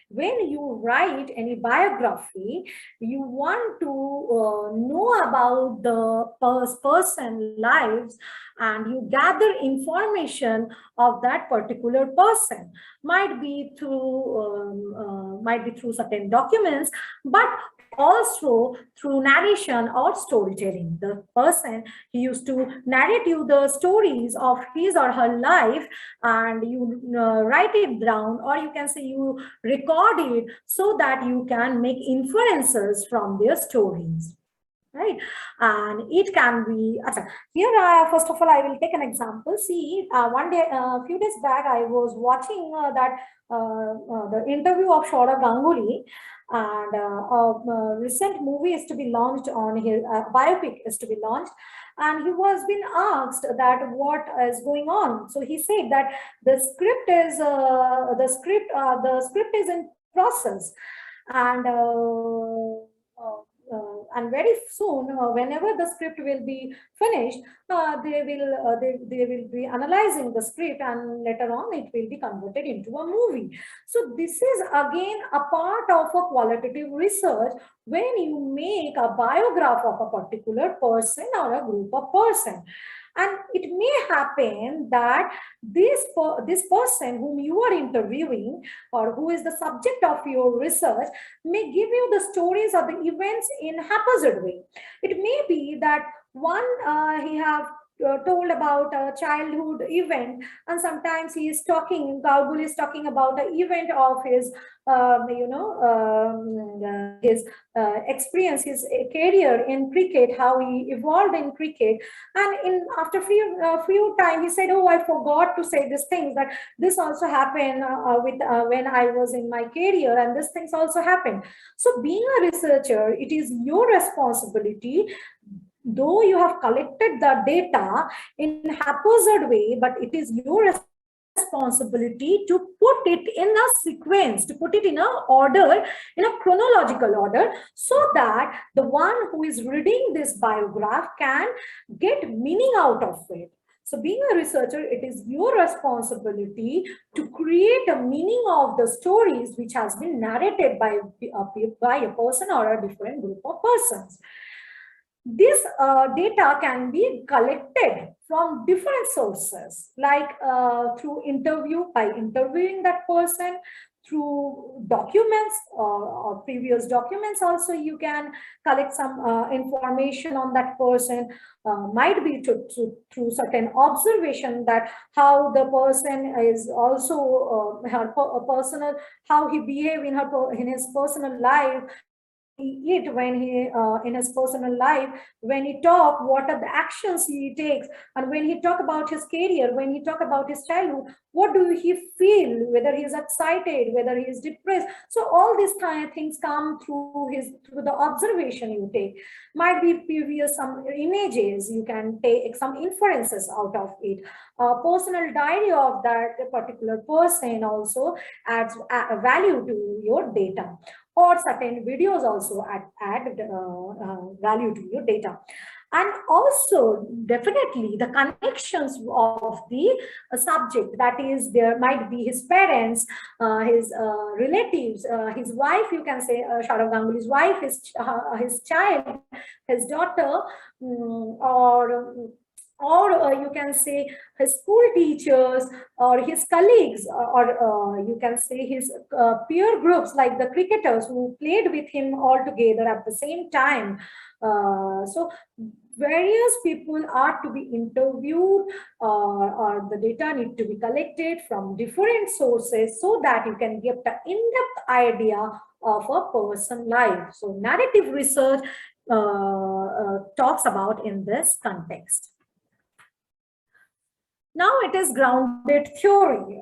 When you write any biography, you want to know about the person lives, and you gather information of that particular person. Might be through certain documents, but also through narration or storytelling. The person, he used to narrate you the stories of his or her life, and you write it down, or you can say you record it so that you can make inferences from their stories, right? And it can be here. First of all, I will take an example. See, one day, a few days back, I was watching the interview of Saurav Ganguly, and a recent movie is to be launched on his biopic is to be launched, and he was being asked that what is going on. So he said that the script is in process, and and very soon, whenever the script will be finished, they will be analyzing the script, and later on it will be converted into a movie. So this is again a part of a qualitative research, when you make a biograph of a particular person or a group of person. And it may happen that this person whom you are interviewing, or who is the subject of your research, may give you the stories of the events in haphazard way. It may be that one, he have told about a childhood event, and sometimes he is talking, Gaugul is talking about the event of his his experience, his career in cricket, how he evolved in cricket. And after few time, he said, oh, I forgot to say these things, that this also happened when I was in my career, and these things also happened. So being a researcher, it is your responsibility, though you have collected the data in haphazard way, but it is your responsibility to put it in a sequence, to put it in a order, in a chronological order, so that the one who is reading this biograph can get meaning out of it. So being a researcher, it is your responsibility to create a meaning of the stories which has been narrated by a person or a different group of persons. This data can be collected from different sources, like through by interviewing that person, through documents or previous documents. Also, you can collect some information on that person. Might be through certain observation, that how the person is also personal, how he behave in his personal life, eat when he in his personal life, when he talk, what are the actions he takes, and when he talk about his career, when he talk about his childhood, what do he feel, whether he is excited, whether he is depressed. So all these kind of things come through the observation you take. Might be previous some images, you can take some inferences out of it. Personal diary of that particular person also adds value to your data, or certain videos also add value to your data. And also, definitely, the connections of the subject, that is, there might be his parents, his relatives, his wife, you can say, Saurav Ganguly's wife, his child, his daughter, or you can say his school teachers, or his colleagues, or you can say his peer groups, like the cricketers who played with him all together at the same time. So various people are to be interviewed, or the data need to be collected from different sources, so that you can get an in-depth idea of a person's life. So narrative research talks about in this context. Now it is grounded theory.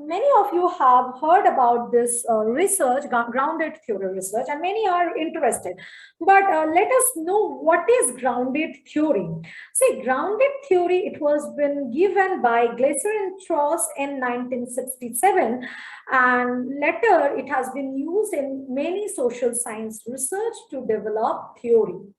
Many of you have heard about this research, grounded theory research, and many are interested. But let us know what is grounded theory. See, grounded theory, it was been given by Glaser and Tross in 1967, and later it has been used in many social science research to develop theory.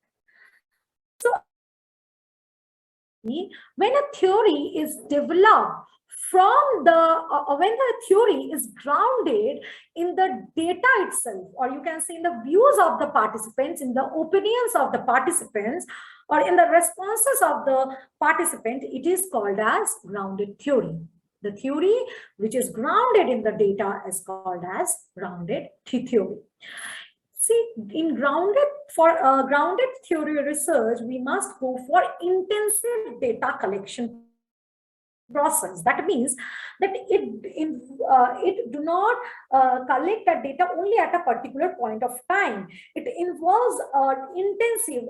when a theory is developed from the, when the theory is grounded in the data itself, or you can say in the views of the participants, in the opinions of the participants, or in the responses of the participant, it is called as grounded theory. The theory which is grounded in the data is called as grounded theory. See, in grounded theory research, we must go for intensive data collection process. That means that it do not collect that data only at a particular point of time. It involves intensive,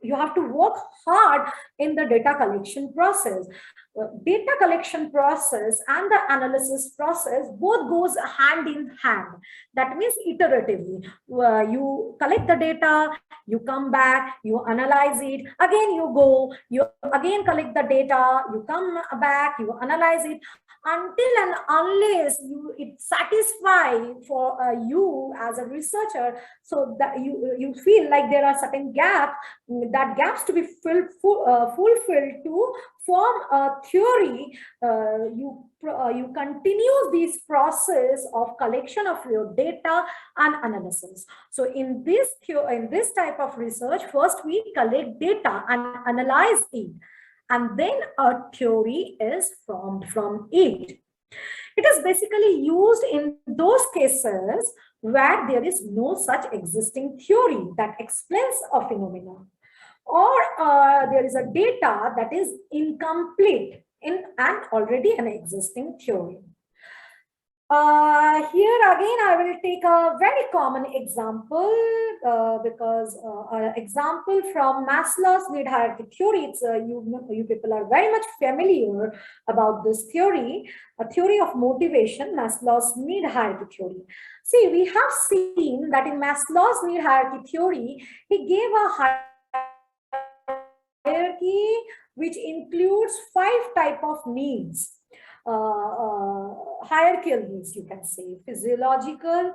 you have to work hard in the data collection process. Data collection process and the analysis process both goes hand in hand. That means iteratively. You collect the data, you come back, you analyze it, again you go, you again collect the data, you come back, you analyze it, until and unless it satisfies for you as a researcher, so that you feel like there are certain gaps to be fulfilled to form a theory. You continue this process of collection of your data and analysis. So in this type of research, first we collect data and analyze it, and then a theory is formed from it. It is basically used in those cases where there is no such existing theory that explains a phenomenon, or there is a data that is incomplete in an already an existing theory. Here again, I will take a very common example because an example from Maslow's need hierarchy theory. It's you people are very much familiar about this theory, a theory of motivation, Maslow's need hierarchy theory. See, we have seen that in Maslow's need hierarchy theory, he gave a hierarchy which includes 5 types of needs. Hierarchical needs, you can say, physiological,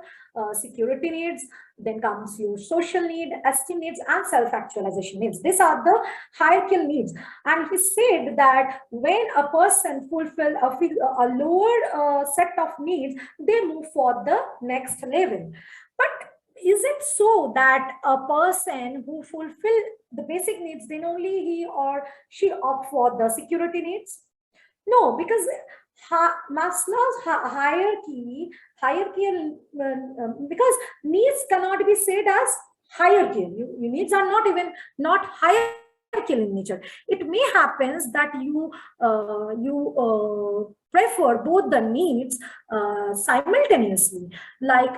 security needs, then comes your social need, esteem needs, and self-actualization needs. These are the hierarchical needs. And he said that when a person fulfills a lower set of needs, they move for the next level. But is it so that a person who fulfills the basic needs, then only he or she opt for the security needs? No, because Maslow's hierarchical, because needs cannot be said as hierarchical. Your needs are not hierarchical in nature. It may happen that you prefer both the needs simultaneously. Like,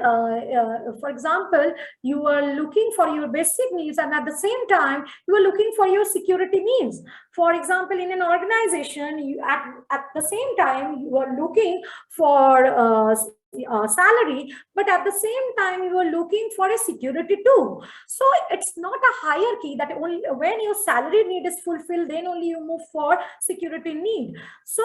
for example, you are looking for your basic needs, and at the same time, you are looking for your security needs. For example, in an organization, you at the same time, you are looking for salary, but at the same time, you are looking for a security too. So it's not a hierarchy that only when your salary need is fulfilled, then only you move for security need. So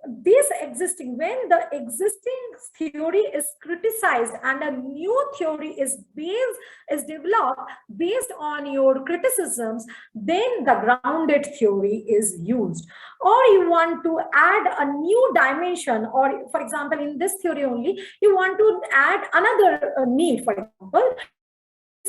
this existing, when the existing theory is criticized and a new theory is developed based on your criticisms, then the grounded theory is used. Or you want to add a new dimension, or for example, in this theory only, you want to add another need, for example,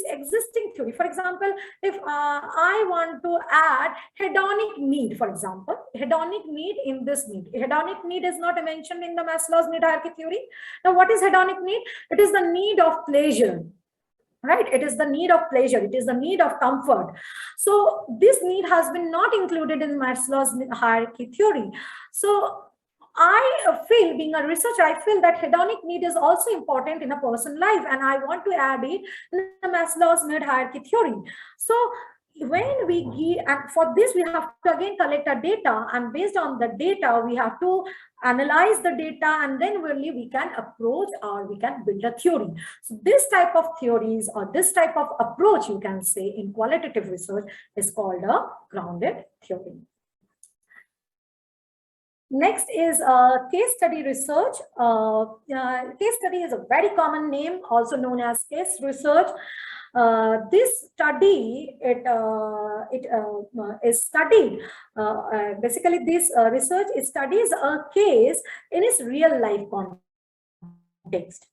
existing theory. For example, if I want to add hedonic need, for example, hedonic need in this need. Hedonic need is not mentioned in the Maslow's need hierarchy theory. Now, what is hedonic need? It is the need of pleasure, right? It is the need of pleasure. It is the need of comfort. So this need has been not included in Maslow's hierarchy theory. So I feel, being a researcher, I feel that hedonic need is also important in a person's life, and I want to add it in the Maslow's need hierarchy theory. So when we give, and for this we have to again collect our data, and based on the data we have to analyze the data, and then only we can approach or we can build a theory. So this type of theories, or this type of approach, you can say, in qualitative research is called a grounded theory. Next is case study research. Case study is a very common name, also known as case research. This study, is studied, basically this research studies a case in its real life context.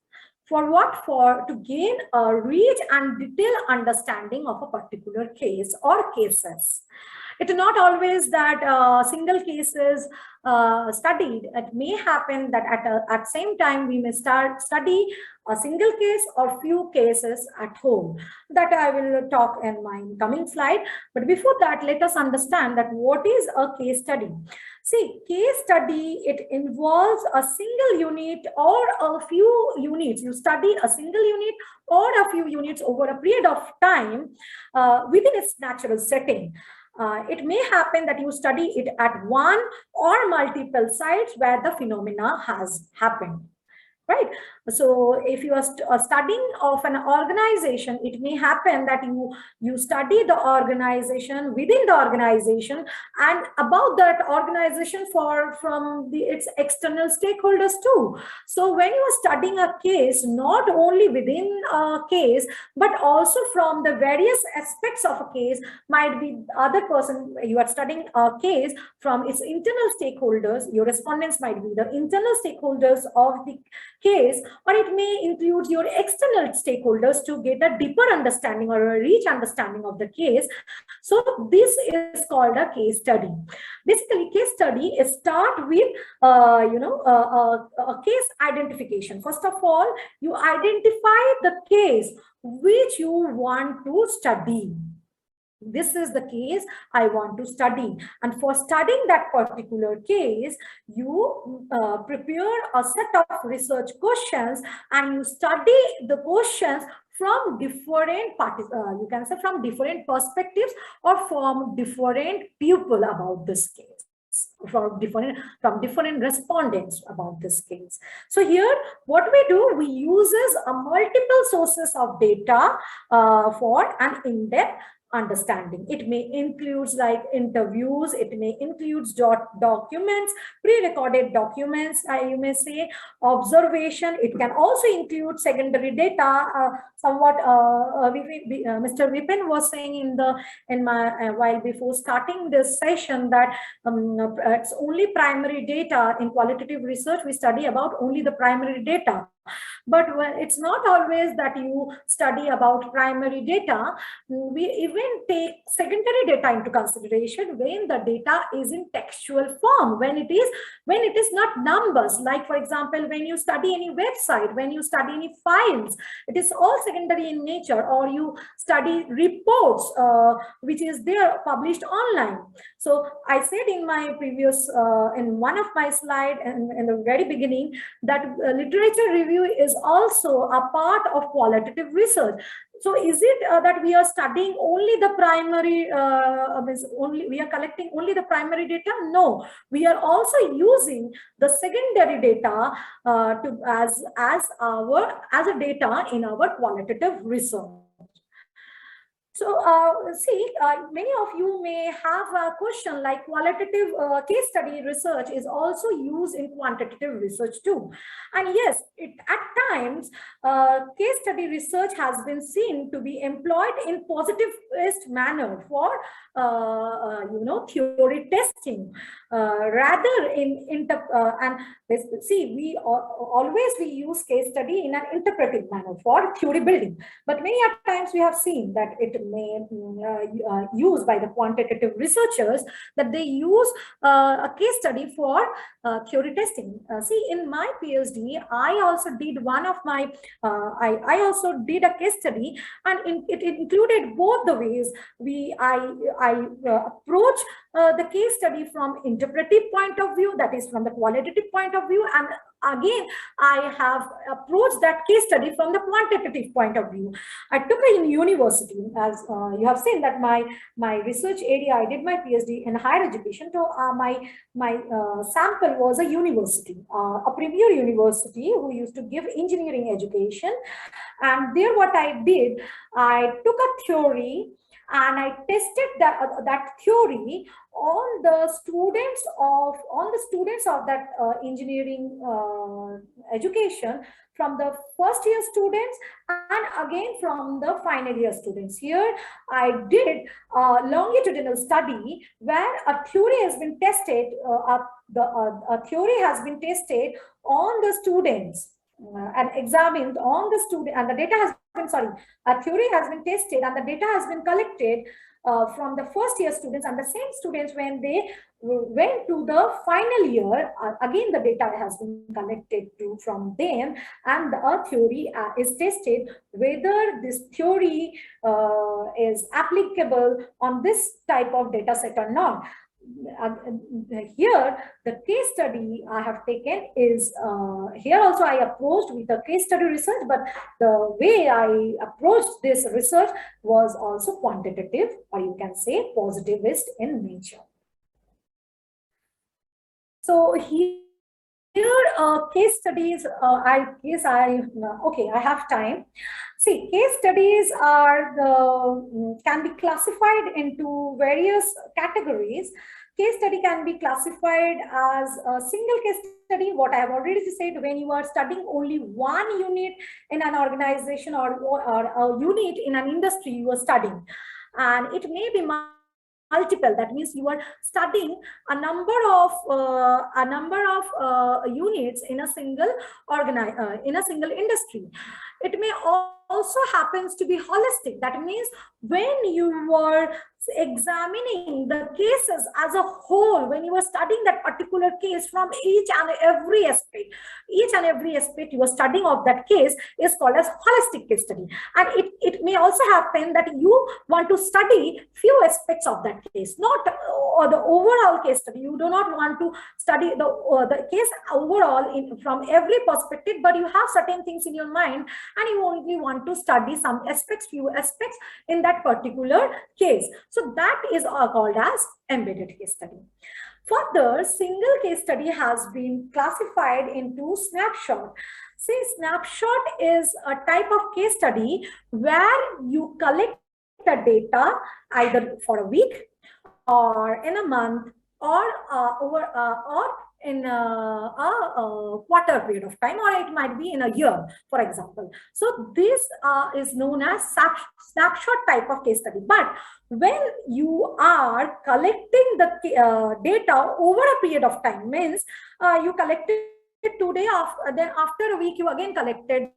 For what? For to gain a rich and detailed understanding of a particular case or cases. It is not always that single cases studied. It may happen that at same time we may study a single case or few cases at home. That I will talk in my coming slide. But before that, let us understand that what is a case study. See, case study, it involves a single unit or a few units. You study a single unit or a few units over a period of time within its natural setting. It may happen that you study it at one or multiple sites where the phenomena has happened. Right. So if you are studying of an organization, it may happen that you study the organization within the organization and about that organization from its external stakeholders too. So when you are studying a case, not only within a case, but also from the various aspects of a case, might be other person, you are studying a case from its internal stakeholders, your respondents might be the internal stakeholders of the case, or it may include your external stakeholders to get a deeper understanding or a rich understanding of the case. So this is called a case study. Basically, case study is start with a case identification. First of all, you identify the case which you want to study. This is the case I want to study, and for studying that particular case, you prepare a set of research questions and you study the questions from different parties, you can say from different perspectives or from different people about this case, from different respondents about this case. So here what we do, we uses a multiple sources of data for an in-depth understanding. It may include like interviews, it may include documents, pre-recorded documents, you may say, observation. It can also include secondary data. Somewhat Mr. Vipin was saying while before starting this session that it's only primary data. In qualitative research, we study about only the primary data. But it's not always that you study about primary data. We even take secondary data into consideration when the data is in textual form, when it is not numbers. Like for example, when you study any website, when you study any files, it is all secondary in nature, or you study reports which is there published online. So I said in my previous in one of my slides in the very beginning that literature review is also a part of qualitative research. So is it that we are studying only the primary, we are collecting only the primary data? No, we are also using the secondary data as a data in our qualitative research. So many of you may have a question like qualitative case study research is also used in quantitative research too. And yes, at times case study research has been seen to be employed in positivist manner for theory testing rather we always use case study in an interpretive manner for theory building. But many times we have seen that it may used by the quantitative researchers, that they use a case study for theory testing. See, in my PhD, I also did I also did a case study, and it included both the ways. I approach the case study from interpretive point of view, that is from the qualitative point of view, and again I have approached that case study from the quantitative point of view. I took it in university, as you have seen that my research area, I did my PhD in higher education. So my sample was a university, a premier university who used to give engineering education. And there what I did, I took a theory and I tested that theory on the students of that engineering education, from the first year students and again from the final year students. Here I did a longitudinal study where a theory has been tested, a theory has been tested on the students and examined on the student, and the data has been, sorry, a theory has been tested and the data has been collected from the first year students, and the same students, when they went to the final year, again the data has been collected from them, and the theory is tested whether this theory is applicable on this type of data set or not. Here the case study I have taken is, here also I approached with a case study research, but the way I approached this research was also quantitative, or you can say positivist in nature. So here case studies, I have time. See, case studies are can be classified into various categories. Case study can be classified as a single case study, what I have already said, when you are studying only one unit in an organization or a unit in an industry you are studying, and it may be multiple. That means you are studying a number of units in a single industry. It may also happens to be holistic. That means when you are examining the cases as a whole, when you are studying that particular case from each and every aspect you are studying of that case is called as holistic case study. And it may also happen that you want to study few aspects of that case, not the overall case study. You do not want to study the case overall from every perspective, but you have certain things in your mind and you only want to study some aspects, few aspects in that particular case. So that is called as embedded case study. Further, single case study has been classified into snapshot. See, snapshot is a type of case study where you collect the data either for a week or in a month or in a quarter period of time, or it might be in a year, for example. So this is known as snapshot type of case study. But when you are collecting the data over a period of time, means you collected today, then after a week you again collected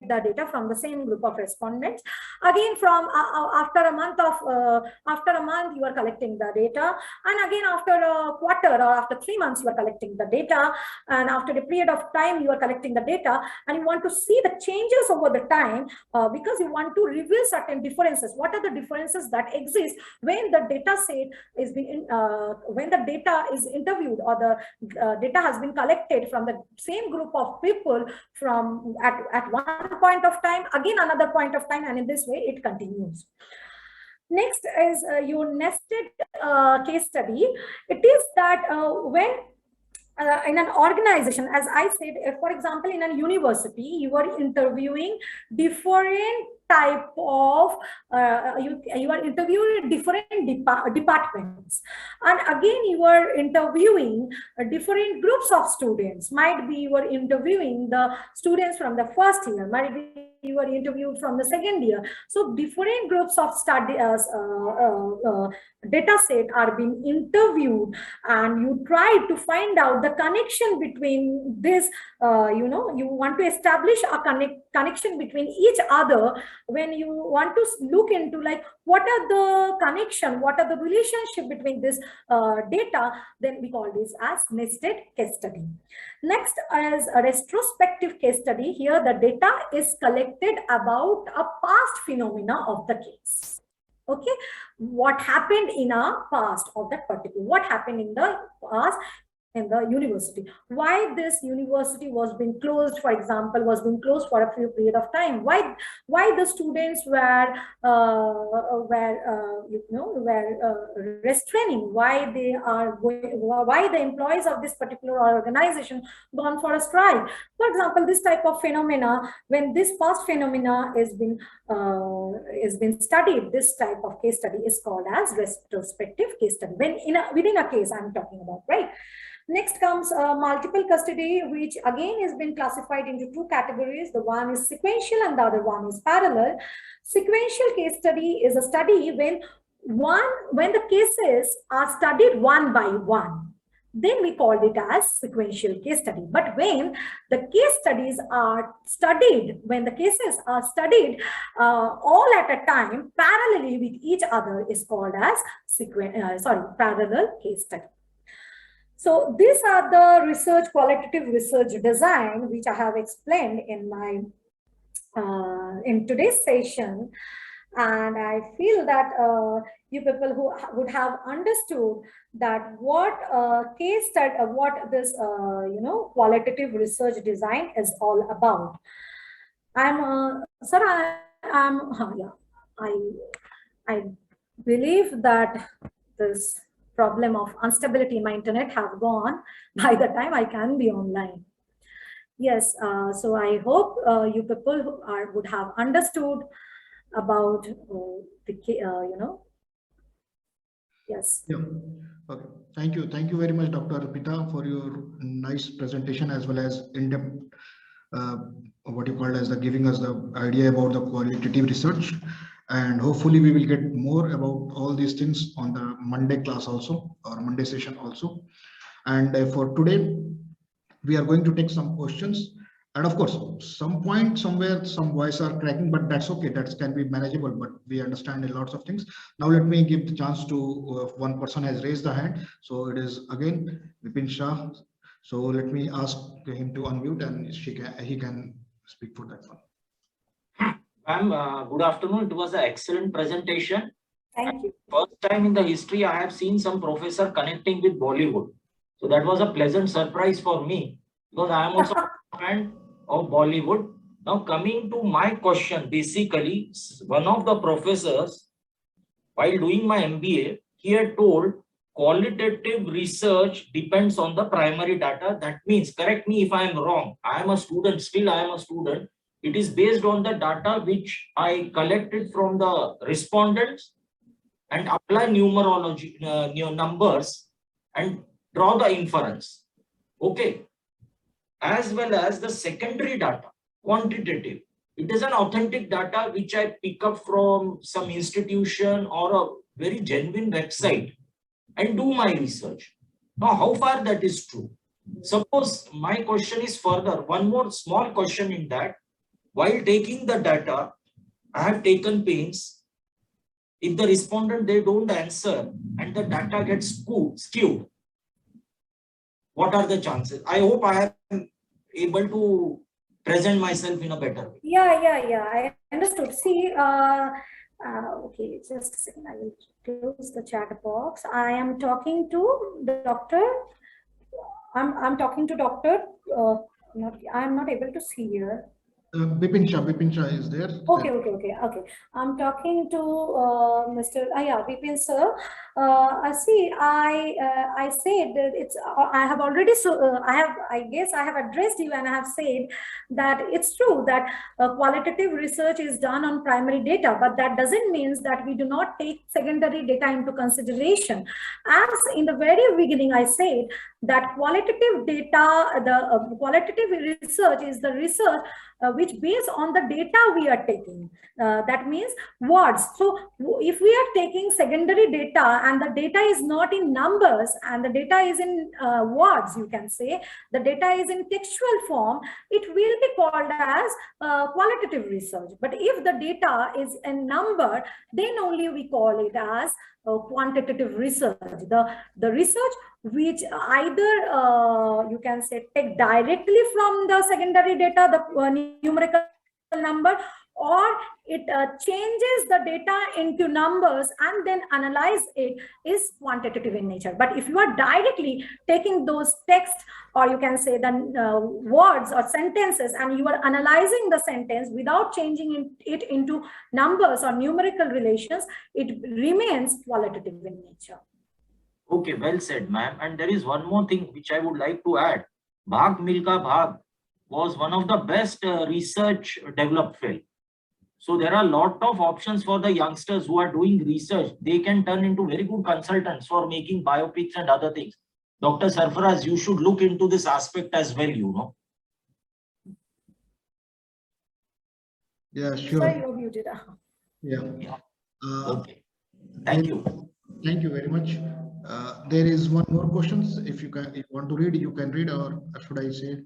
the data from the same group of respondents, again from after a month you are collecting the data, and again after a quarter or after 3 months you are collecting the data, and after a period of time you are collecting the data, and you want to see the changes over the time, because you want to reveal certain differences. What are the differences that exist when the data set is being when the data is interviewed, or the data has been collected from the same group of people from at one point of time, again another point of time, and in this way it continues. Next is your nested case study. It is that when in an organization, as I said, for example, in a university, you are interviewing different type of you are interviewing different departments, and again you are interviewing different groups of students. Might be you are interviewing the students from the first year, might be you are interviewed from the second year. So different groups of study data set are being interviewed, and you try to find out the connection between this, you want to establish a connection between each other. When you want to look into like what are the connection, what are the relationship between this data, then we call this as nested case study. Next is a retrospective case study. Here the data is collected about a past phenomena of the case. Okay, what happened in a past of that particular, what happened in the past in the university. Why this university was being closed, for example, was being closed for a few period of time? Why the students were restraining? Why they are going? Why the employees of this particular organization gone for a strike? For example, this type of phenomena, when this past phenomena is been studied, this type of case study is called as retrospective case study. When within a case I'm talking about, right? Next comes multiple custody, which again has been classified into two categories. The one is sequential and the other one is parallel. Sequential case study is a study when the cases are studied one by one. Then we called it as sequential case study. But when the case studies are studied, when the cases are studied all at a time, parallelly with each other, is called as parallel case study. So these are the qualitative research design, which I have explained in my in today's session. And I feel that you people who would have understood that what case study, what this qualitative research design is all about. I believe that this problem of instability in my internet have gone by the time I can be online. Yes, so I hope you people would have understood about yes. Yeah. Okay. Thank you very much, Dr. Arpita, for your nice presentation, as well as in-depth what you called as giving us the idea about the qualitative research. And hopefully we will get more about all these things on the Monday class also, or Monday session also. And for today, we are going to take some questions. And of course, some point somewhere, some voice are cracking, but that's okay. That can be manageable, but we understand a lots of things. Now, let me give the chance to one person has raised the hand. So it is again, Vipin Shah. So let me ask him to unmute and he can speak for that one. Ma'am, good afternoon. It was an excellent presentation. Thank you. First time in the history I have seen some professor connecting with Bollywood. So that was a pleasant surprise for me, because I am also a fan of Bollywood. Now coming to my question, basically one of the professors, while doing my MBA, he had told qualitative research depends on the primary data. That means, correct me if I am wrong, I am a student, still I am a student. It is based on the data which I collected from the respondents and apply numerology, numbers and draw the inference. Okay. As well as the secondary data, quantitative. It is an authentic data which I pick up from some institution or a very genuine website and do my research. Now, how far that is true? Suppose my question is further, one more small question in that. While taking the data, I have taken pains. If the respondent, they don't answer and the data gets skewed, what are the chances? I hope I am able to present myself in a better way. Yeah. I understood. See, okay, just a second. I will close the chat box. I am talking to Dr. I'm talking to Dr. I'm not able to see here. Bipin Shah is there. Okay. I'm talking to Mr. Vipin sir. See, I said that it's. I have already. I guess I have addressed you, and I have said that it's true that qualitative research is done on primary data, but that doesn't mean that we do not take secondary data into consideration. As in the very beginning, I said that qualitative data, the qualitative research is the research which based on the data we are taking. That means words. So if we are taking secondary data and the data is not in numbers and the data is in words, you can say, the data is in textual form, it will be called as qualitative research. But if the data is in number, then only we call it as quantitative research. The research which either you can say take directly from the secondary data, the numerical number, or it changes the data into numbers and then analyze it, is quantitative in nature. But if you are directly taking those texts, or you can say the words or sentences, and you are analyzing the sentence without changing it into numbers or numerical relations, it remains qualitative in nature. Okay, well said, ma'am. And there is one more thing which I would like to add. Bhag Milka Bhag was one of the best research developed film. So there are a lot of options for the youngsters who are doing research. They can turn into very good consultants for making biopics and other things. Dr. Sarfaraz, you should look into this aspect as well, you know. Yeah, sure. Sorry, you're muted. Yeah. Okay. Thank you. Thank you very much. There is one more questions. If you want to read, you can read, or should I say?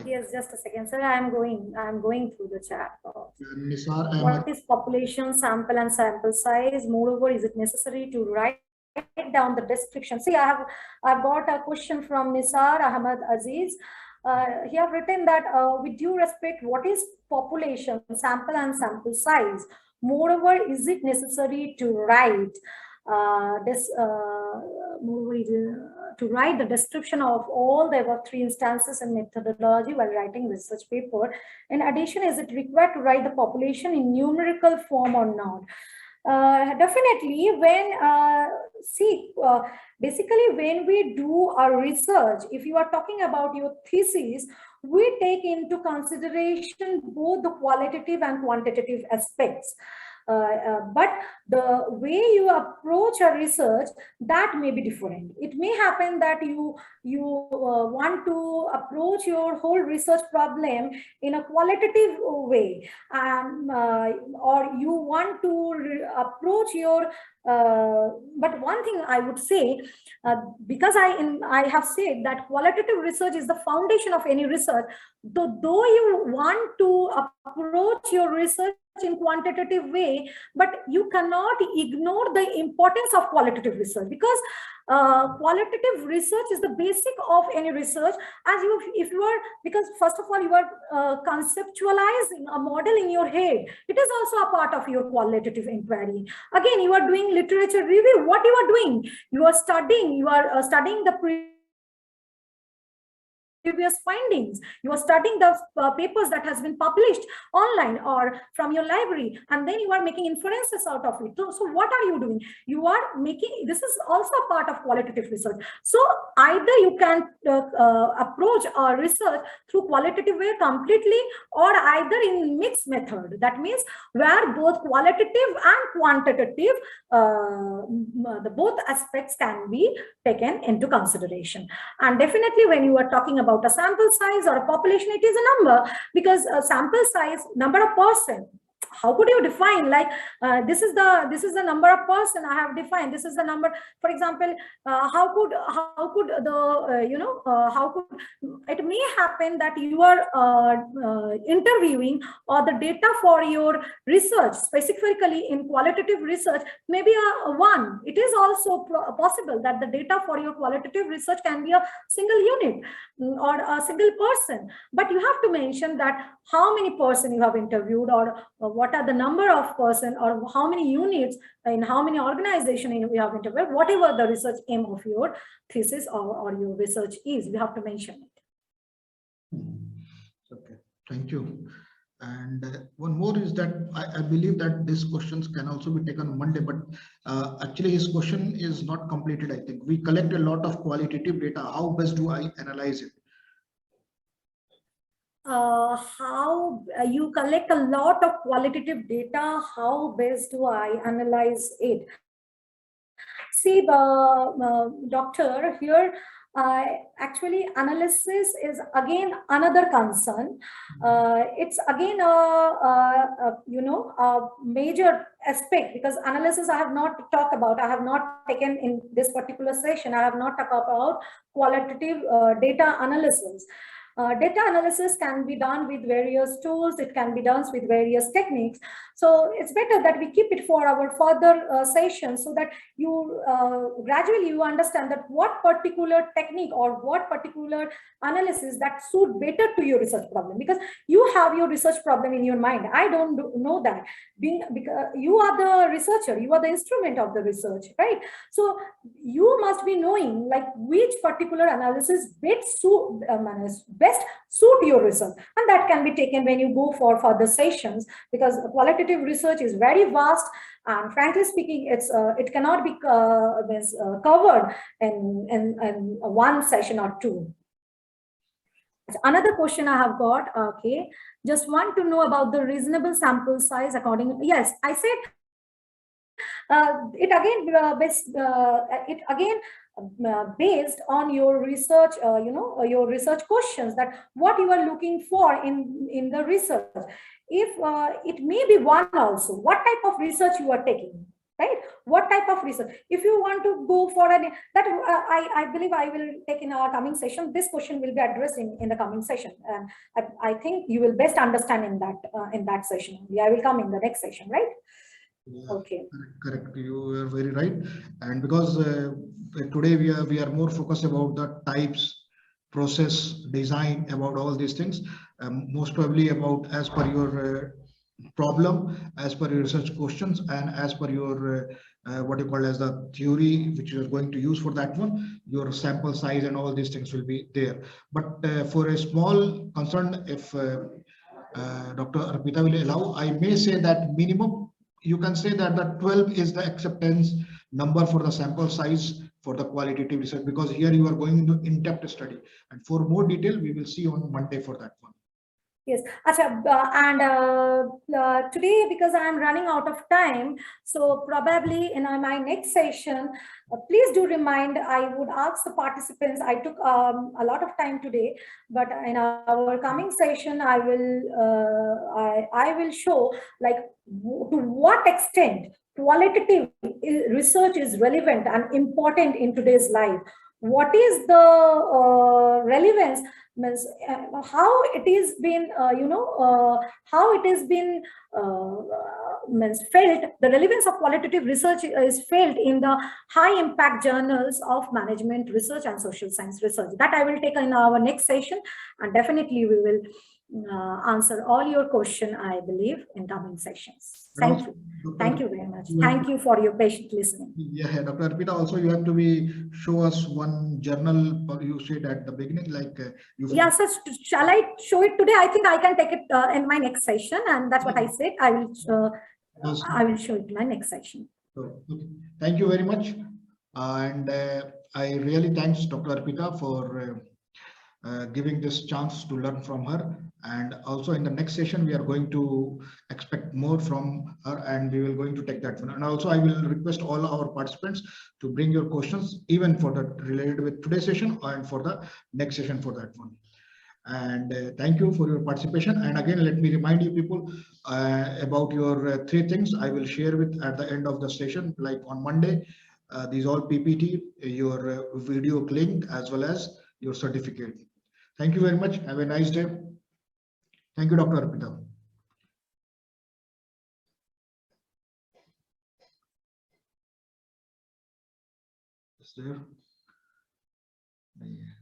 Yes, just a second, sir. I'm going through the chat. Nisar What is population, sample, and sample size? Moreover, is it necessary to write down the description? See, I've got a question from Nisar Ahmad Aziz. He have written that with due respect, what is population, sample, and sample size? Moreover, is it necessary to write to write the description of all the above three instances and methodology while writing research paper? In addition, is it required to write the population in numerical form or not? Definitely, when basically when we do our research, if you are talking about your thesis, we take into consideration both the qualitative and quantitative aspects. But the way you approach a research, that may be different. It may happen that you want to approach your whole research problem in a qualitative way, or you want to approach your but one thing I would say, because I have said that qualitative research is the foundation of any research, though you want to approach your research in quantitative way, but you cannot ignore the importance of qualitative research, because qualitative research is the basic of any research. Because first of all, you are conceptualizing a model in your head. It is also a part of your qualitative inquiry. Again, you are doing literature review. What you are doing? You are studying the previous findings. You are studying the papers that has been published online or from your library, and then you are making inferences out of it. So what are you doing? You are making, this is also a part of qualitative research. So either you can approach a research through qualitative way completely, or either in mixed method. That means where both qualitative and quantitative, the both aspects can be taken into consideration. And definitely when you are talking about a sample size or a population, it is a number, because a sample size, number of person, how could you define, like this is the number of person I have defined, this is the number. For example, how could it may happen that you are interviewing, or the data for your research, specifically in qualitative research, maybe a one. It is also possible that the data for your qualitative research can be a single unit or a single person, but you have to mention that how many person you have interviewed, or what are the number of person, or how many units in how many organizations you have interviewed, whatever the research aim of your thesis or your research is, you have to mention it. Okay, thank you. And one more is that I believe that these questions can also be taken on Monday, but actually his question is not completed. I think we collect a lot of qualitative data. How best do I analyze it? How you collect a lot of qualitative data, how best do I analyze it? See, the doctor here, actually analysis is again another concern. It's again a major aspect, because analysis I have not talked about, I have not taken in this particular session, I have not talked about qualitative data analysis. Data analysis can be done with various tools. It can be done with various techniques. So it's better that we keep it for our further sessions, so that you gradually you understand that what particular technique or what particular analysis that suit better to your research problem, because you have your research problem in your mind. I don't know that. Because you are the researcher, you are the instrument of the research, right? So you must be knowing like which particular analysis best suit your research, and that can be taken when you go for further sessions, because qualitative research is very vast, and frankly speaking, it cannot be covered in one session or two. Another question I have got, okay, just want to know about the reasonable sample size according. Yes, I said it again based on your research, your research questions, that what you are looking for in the research. If it may be one also, what type of research you are taking, right? What type of research? If you want to go for that, I believe I will take in our coming session. This question will be addressed in the coming session, and I think you will best understand in that session. I will come in the next session, right? Yeah, okay. Correct. You are very right. And because today we are more focused about the types, process, design, about all these things. Most probably about as per your problem, as per your research questions, and as per your what you call as the theory which you are going to use for that one, your sample size and all these things will be there. But for a small concern, if Dr. Arpita will allow, I may say that minimum, you can say that the 12 is the acceptance number for the sample size for the qualitative research, because here you are going into in-depth study, and for more detail we will see on Monday for that one. Yes, today, because I am running out of time, so probably in my next session, please do remind, I would ask the participants, I took a lot of time today, but in our coming session, I will show like to what extent qualitative research is relevant and important in today's life. What is the relevance, means how it is been how it has been means felt, the relevance of qualitative research is felt in the high impact journals of management research and social science research. That I will take in our next session, and definitely we will answer all your question, I believe, in coming sessions. Thank you. Thank you very much. Thank you for your patient listening. Yeah, Dr. Arpita, also you have to show us one journal you said at the beginning, like yeah, so shall I show it today? I think I can take it in my next session, and that's what I said. I will show it in my next session. So, okay. Thank you very much, and I really thanks Dr. Arpita for giving this chance to learn from her. And also in the next session, we are going to expect more from her, and we will going to take that one. And also I will request all our participants to bring your questions, even for the related with today's session and for the next session for that one. And thank you for your participation. And again, let me remind you people about your 3 things I will share with at the end of the session, like on Monday, these all PPT, your video link, as well as your certificate. Thank you very much. Have a nice day. Thank you, Dr. Arpita. Is there? Yeah.